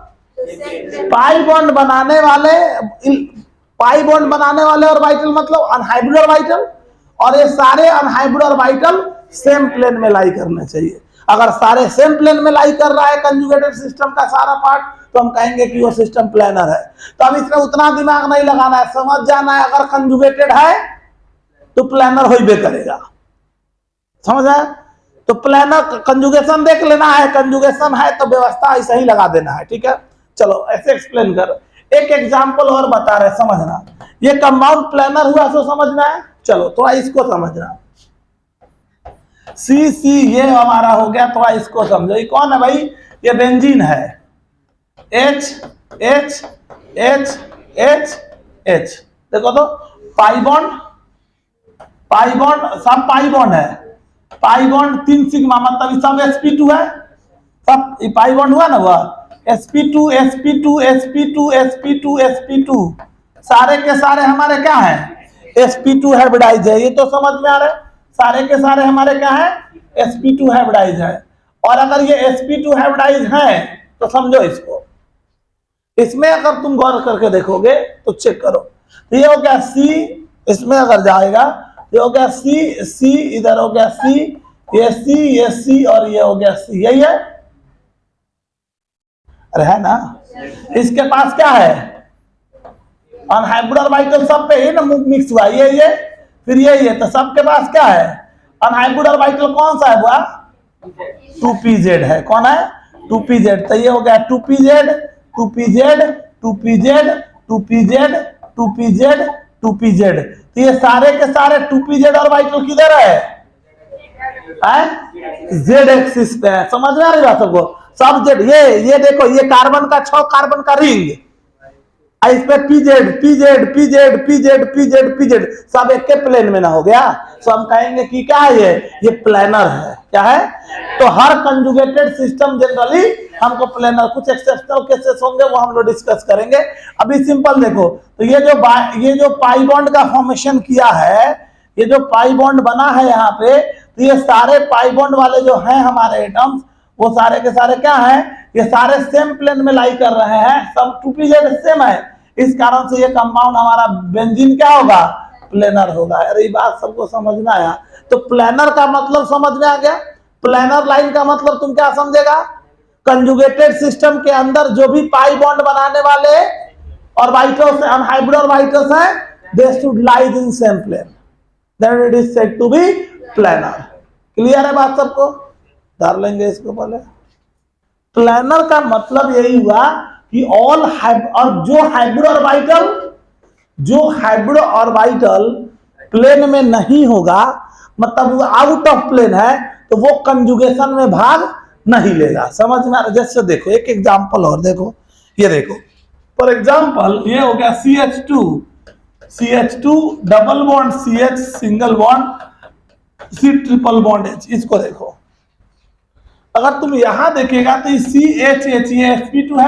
पाई बॉन्ड बनाने वाले ऑर्बिटल मतलब अनहाइब्रिड ऑर्बिटल, और ये सारे अनहाइब्रिड ऑर्बिटल सेम प्लेन में लाई करना चाहिए। अगर सारे सेम प्लेन में लाई कर रहा है कंजुगेटेड सिस्टम का सारा पार्ट, तो हम कहेंगे कि वो सिस्टम प्लेनर है। तो अब इसमें उतना दिमाग नहीं लगाना है, समझ जाना है अगर कंजुगेटेड है तो प्लेनर हो ही करेगा। समझ आया? तो प्लेनर कंजुगेशन देख लेना है, कंजुगेशन है तो व्यवस्था ऐसा ही लगा देना है। ठीक है, चलो ऐसे एक्सप्लेन कर। एक एग्जांपल और बता रहे, समझना। ये कंपाउंड प्लेनर हुआ तो समझना है। चलो थोड़ा इसको समझना। सी ये हमारा हो गया, थोड़ा इसको समझो। ये कौन है भाई? ये बेंजीन है, H H H H H। देखो तो पाई बॉन्ड सब पाई बॉन्ड है, पाई बॉन्ड 3 सिग्मा, मतलब सब sp2 है, सब पाई बॉन्ड हुआ ना, वह sp2 sp2 sp2 sp2 sp2 सारे के सारे हमारे क्या है sp2 हाइब्रिडाइज है। ये तो समझ में आ रहा है, सारे के सारे हमारे क्या है sp2 हाइब्रिडाइज है। और अगर ये sp2 हाइब्रिडाइज है तो समझो इसको, इसमें अगर तुम गौर करके देखोगे तो चेक करो, तो ये हो गया C, इसमें अगर जाएगा ये हो गया C, इधर हो गया C, ये C और ये हो गया C, यही है, अरे है ना। इसके पास क्या है अनहाइब्रिड ऑर्बिटल, सब पे ही ना मिक्स हुआ, ये फिर ये, तो सबके पास क्या है अनहाइब्रिड ऑर्बिटल, कौन सा है वह 2pz है, कौन है 2pz। तो ये हो गया 2pz 2pz 2pz 2pz 2pz 2pz। तो ये सारे के सारे 2pz ऑर्बिटल किधर है z एक्सिस पे है। समझ में आ रही बात सबको, सब जेड, ये देखो ये कार्बन का 6 कार्बन का रिंग, इस पे pz pz pz pz pz pz सब एक के प्लेन में ना हो गया, तो हम कहेंगे कि क्या है ये प्लेनर है। क्या है, तो हर कंजुगेटेड सिस्टम जनरली हमको प्लेनर, कुछ एक्सेप्शनल केसेस होंगे वो हम लोग डिस्कस करेंगे। अभी सिंपल देखो, तो ये जो पाई बॉन्ड का फॉर्मेशन किया है, ये जो पाई बॉन्ड बना है यहाँ पे, तो ये सारे पाई बॉन्ड वाले जो हैं हमारे एटम्स, वो सारे के सारे क्या हैं, ये सारे सेम प्लेन में लाई कर रहे हैं, सब 2pz सेम है, इस कारण से ये कंपाउंड हमारा बेंजीन क्या होगा प्लेनर होगा। अरे ये बात सबको समझ में आया, तो प्लेनर का मतलब समझ में आ गया। प्लेनर लाइन का मतलब तुम क्या समझेगा, कंजुगेटेड सिस्टम के अंदर जो भी पाई बॉन्ड बनाने वाले ऑर्बिटल्स अनहाइब्रिड ऑर्बिटल्स हैं, they should lies in same plane, then it is said to be planar. Clear है बात सबको, धर लेंगे इसको पहले। प्लेनर का मतलब यही हुआ कि ऑल और जो हाइब्रिड ऑर्बिटल प्लेन में नहीं होगा, मतलब वो आउट ऑफ प्लेन है, तो वो कंजुगेशन में भाग नहीं लेगा। समझ में आ रहा, जैसे देखो एक एग्जांपल और देखो, ये देखो फॉर एग्जांपल ये हो गया CH2 double bond CH single bond C triple bond H। इसको देखो, अगर तुम यहां देखेगा तो CHH ये sp2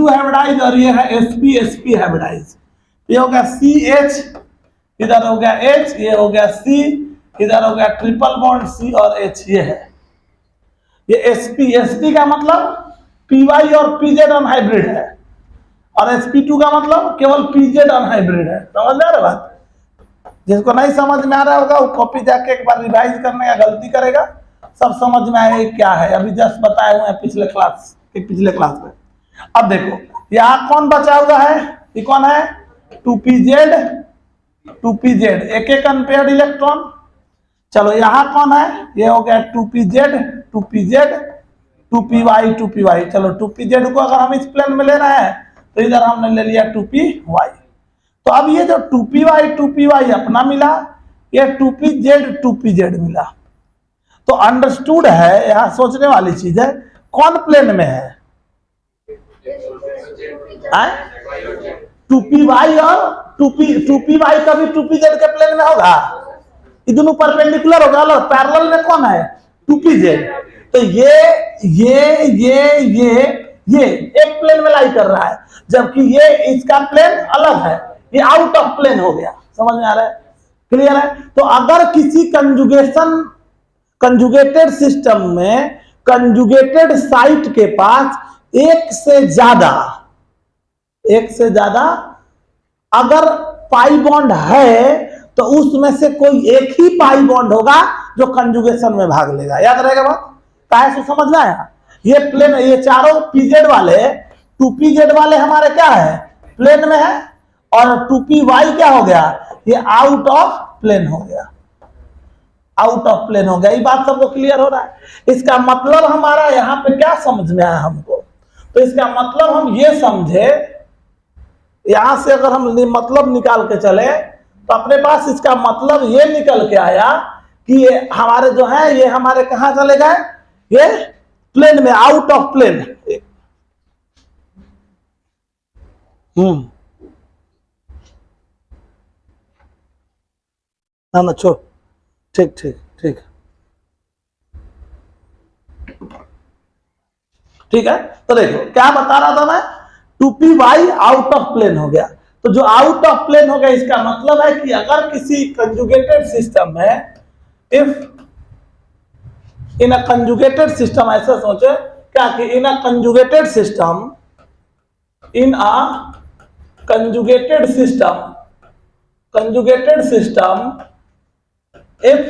हाइब्रिडाइज और ये है sp हाइब्रिडाइज। ये हो गया CH, इधर हो गया H, ये हो गया C, इधर हो गया ट्रिपल बॉन्ड C और H, ये है ये sp का मतलब py और pz अनहाइब्रिड है, और sp2 का मतलब केवल pz अनहाइब्रिड है। समझ में आ रहा बात, जिसको नहीं समझ में आ रहा होगा वो कॉपी जाके एक बार रिवाइज करने का गलती करेगा, सब समझ में आएगा क्या है। अभी जस्ट बताए हुए हैं पिछले क्लास में। अब देखो यहाँ कौन बचा हुआ है, ये कौन है 2pz एक अनपेयर्ड इलेक्ट्रॉन। चलो यहाँ कौन है, ये हो गया 2pz 2py। चलो 2pz को अगर हम इस प्लेन में ले रहे हैं तो इधर हमने ले लिया 2py। तो अब ये जो 2py अपना मिला, ये 2pz मिला, तो अंडरस्टूड है, यहाँ सोचने वाली चीज है, कौन प्लेन में है 2py और 2py कभी 2pz के प्लेन में होगा, ये दोनों परपेंडिकुलर होगा, और पैरेलल में कौन है 2pz। तो ये एक प्लेन में लाई कर रहा है, जबकि ये इसका प्लेन अलग है, ये आउट ऑफ प्लेन हो गया। समझ में आ रहा है, क्लियर है। तो अगर किसी कंजुगेटेड सिस्टम में कंजुगेटेड साइट के पास एक से ज्यादा अगर पाई बॉन्ड है, तो उसमें से कोई एक ही पाई बॉन्ड होगा जो कंजुगेशन में भाग लेगा। याद रहेगा बात, काहे से समझ में आया। ये प्लेन, ये चारों pz वाले 2pz वाले हमारे क्या है प्लेन में है, और 2py क्या हो गया, ये आउट ऑफ प्लेन हो गया, ये बात सबको क्लियर हो रहा है। इसका मतलब हमारा यहाँ पे क्या समझ में आया हमको, तो इसका मतलब हम ये समझे, यहां से अगर हम मतलब निकाल के चले तो अपने पास इसका मतलब ये निकल के आया कि ये हमारे जो है, ये हमारे कहां चले गए, ये प्लेन में, आउट ऑफ प्लेन। ना ना छोड़, ठीक ठीक ठीक ठीक है। तो देखो क्या बता रहा था मैं, 2py आउट ऑफ प्लेन हो गया। तो जो आउट ऑफ प्लेन हो गया इसका मतलब है कि अगर किसी कंजुगेटेड सिस्टम में, if in a conjugated system, ऐसा सोचे क्या कि in a conjugated system, in a conjugated system, conjugated system, if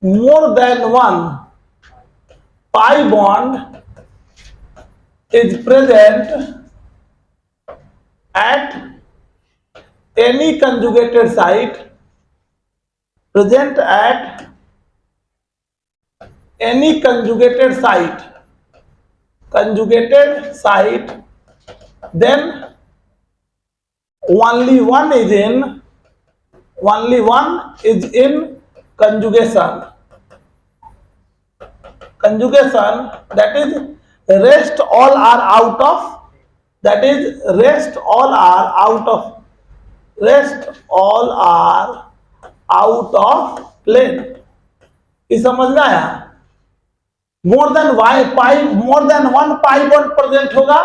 more than one pi bond is present at any conjugated site, present at any conjugated site, conjugated site, then only one is in conjugation, conjugation, that is rest all are out of, that is rest all are out of, rest all are out of plane। ये समझ में आया? More than pi, more than one pi bond present होगा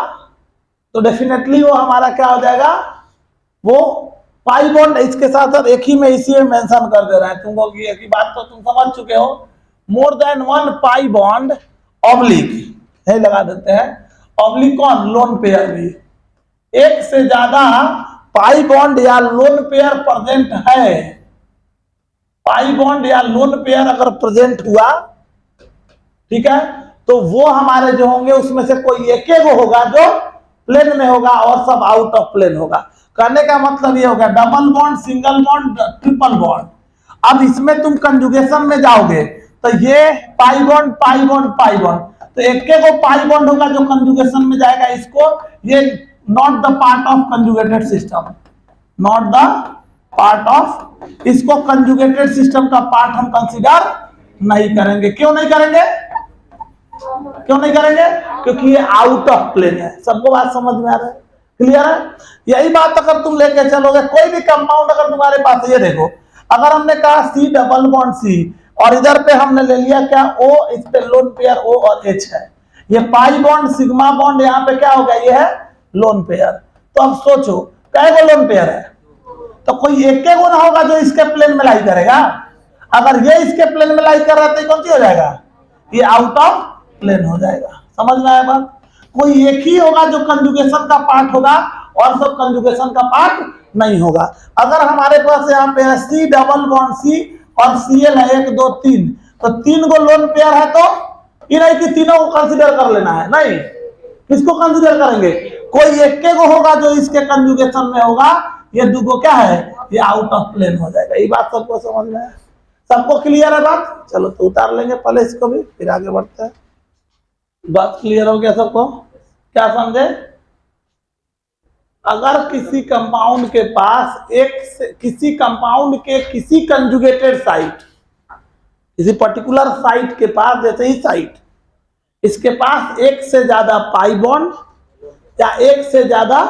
तो डेफिनेटली वो हमारा क्या हो जाएगा, वो पाई बॉन्ड। इसके साथ साथ एक ही में इसी में मेंशन कर दे रहा है तुमको कि एक ही बात तो तुम समझ चुके हो। मोर than one pi bond oblique, यही लगा देते हैं ऑब्लिक, कौन, लोन पेयर भी, एक से ज्यादा पाई बॉन्ड या लोन पेयर प्रेजेंट है, पाई बॉन्ड या लोन पेयर अगर प्रेजेंट हुआ, ठीक है, तो वो हमारे जो होंगे उसमें से कोई एक होगा जो प्लेन में होगा और सब आउट ऑफ प्लेन होगा। कहने का मतलब ये होगा double bond, single bond, triple bond. अब इसमें तुम कंजुगेशन में जाओगे तो ये pi bond pi bond pi bond, तो एक को पाई बॉन्ड होगा जो कंजुगेशन में जाएगा, इसको ये not the part of conjugated system, not the part of, इसको कंजुगेटेड सिस्टम का पार्ट हम कंसीडर नहीं करेंगे। क्यों नहीं करेंगे, क्यों नहीं करेंगे? क्योंकि ये आउट ऑफ प्लेन है। सबको बात समझ में आ रहा है, क्लियर है? यही बात अगर तुम लेके चलोगे, कोई भी कंपाउंड अगर तुम्हारे पास, ये देखो अगर हमने कहा सी डबल बॉन्ड सी और इधर पे हमने ले लिया क्या ओ, इस पे लोन पेयर ओ और एच है, ये पाई बॉन्ड सिग्मा बॉन्ड यहाँ पे क्या हो गया, ये है लोन पेयर। तो अब सोचो क्या लोन पेयर है, तो कोई एक के गुना होगा जो इसके प्लेन में लाई करेगा। अगर ये इसके प्लेन में लाई कर रहा है तो कौन सी हो जाएगा, ये आउट ऑफ प्लेन हो जाएगा। समझ में आया बात? कोई एक ही होगा जो कंजुगेशन का पार्ट होगा और सब कंजुगेशन का पार्ट नहीं होगा। अगर हमारे पास यहाँ पे है सी डबल बॉन्ड सी और सीएल है 1 2 3, तो 3 गो लोन पेयर है, तो ये नहीं कि तीनों को कंसीडर कर लेना है, नहीं, किसको कंसीडर करेंगे, कोई एक के को होगा जो इसके कंजुगेशन में होगा, ये दूगो क्या है, ये आउट ऑफ प्लेन हो जाएगा। ये बात सबको समझ में है, सबको क्लियर है बात? चलो तो उतार लेंगे पहले इसको भी, फिर आगे बढ़ते हैं। बात क्लियर हो गया सबको? क्या समझे? अगर किसी कंपाउंड के पास किसी कंपाउंड के किसी कंजुगेटेड साइट, किसी पर्टिकुलर साइट के पास, जैसे ही साइट, इसके पास एक से ज्यादा पाई बॉन्ड या एक से ज्यादा,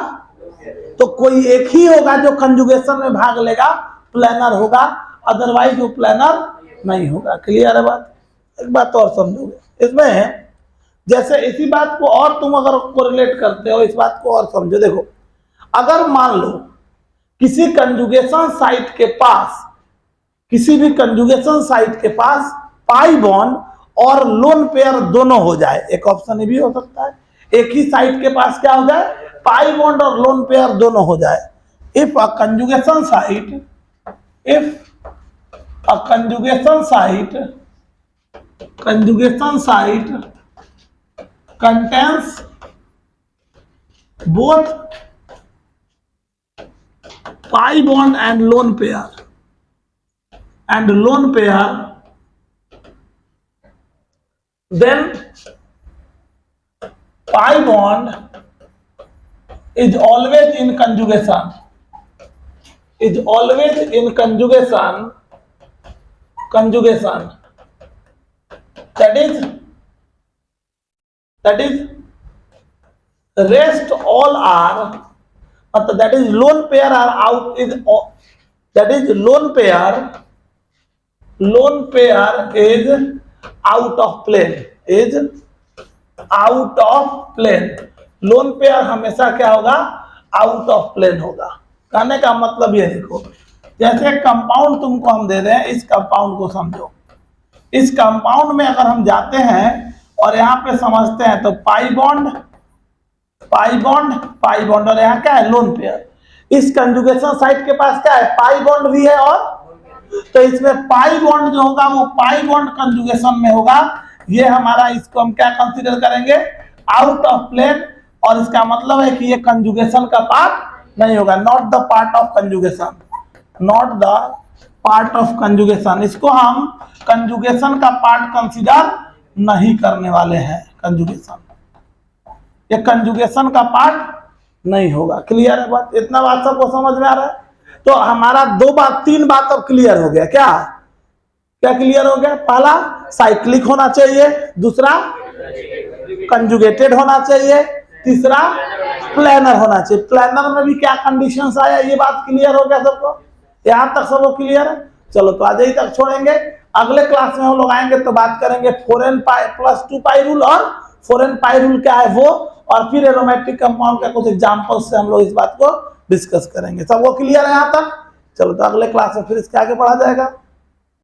तो कोई एक ही होगा जो कंजुगेशन में भाग लेगा, प्लेनर होगा, अदरवाइज वो प्लेनर नहीं होगा। क्लियर है बात? एक बात और समझोगे इसमें, जैसे इसी बात को और तुम अगर कोरिलेट करते हो, इस बात को और समझो। देखो अगर मान लो किसी कंजुगेशन साइट के पास, किसी भी कंजुगेशन साइट के पास पाई बॉन्ड और लोन पेयर दोनों हो जाए, एक ऑप्शन ये भी हो सकता है, एक ही साइट के पास क्या हो जाए, पाई बॉन्ड और लोन पेयर दोनों हो जाए। If a conjugation site, if a conjugation site contains both pi bond and lone pair, then pi bond is always in conjugation, that is rest all are, मतलब that is lone pair are out is, that is lone pair is out of plane, is out of plane। Lone pair हमेशा क्या होगा, आउट ऑफ प्लेन होगा। कहने का मतलब ये देखो, जैसे कंपाउंड तुमको हम दे रहे हैं, इस कंपाउंड को समझो। इस कंपाउंड में अगर हम जाते हैं और यहाँ पे समझते हैं तो पाई बॉन्ड और यहाँ क्या है, लोन पेयर। इस कंजुगेशन साइट के पास क्या है, पाई बॉन्ड भी है, और तो इसमें पाई बॉन्ड जो होगा वो पाई बॉन्ड कंजुगेशन में होगा। ये हमारा, इसको हम क्या कंसीडर करेंगे, आउट ऑफ प्लेन, और इसका मतलब है कि ये कंजुगेशन का पार्ट नहीं होगा, not the part of conjugation, not the part of conjugation. इसको हम कंजुगेशन का पार्ट कंसीडर नहीं करने वाले हैं। कंजुगेशन, ये कंजुगेशन का पार्ट नहीं होगा। क्लियर है बात? इतना बात सबको समझ में आ रहा है? तो हमारा तीन बात अब क्लियर हो गया। क्या क्लियर हो गया? पहला साइक्लिक होना चाहिए, दूसरा कंजुगेटेड होना चाहिए, तीसरा प्लेनर होना चाहिए। प्लेनर में भी क्या कंडीशंस आया, ये बात क्लियर हो गया सबको? यहां तक सबको क्लियर है? चलो तो आज यही तक छोड़ेंगे। अगले क्लास में हम लोग आएंगे तो बात करेंगे 4n पाई प्लस 2 पाई रूल, और 4n पाई रूल क्या है वो, और फिर एरोमेटिक कंपाउंड का कुछ एग्जांपल्स से हम लोग इस बात को डिस्कस करेंगे। सबको क्लियर है यहाँ तक? चलो तो अगले क्लास में फिर इसके आगे बढ़ा जाएगा।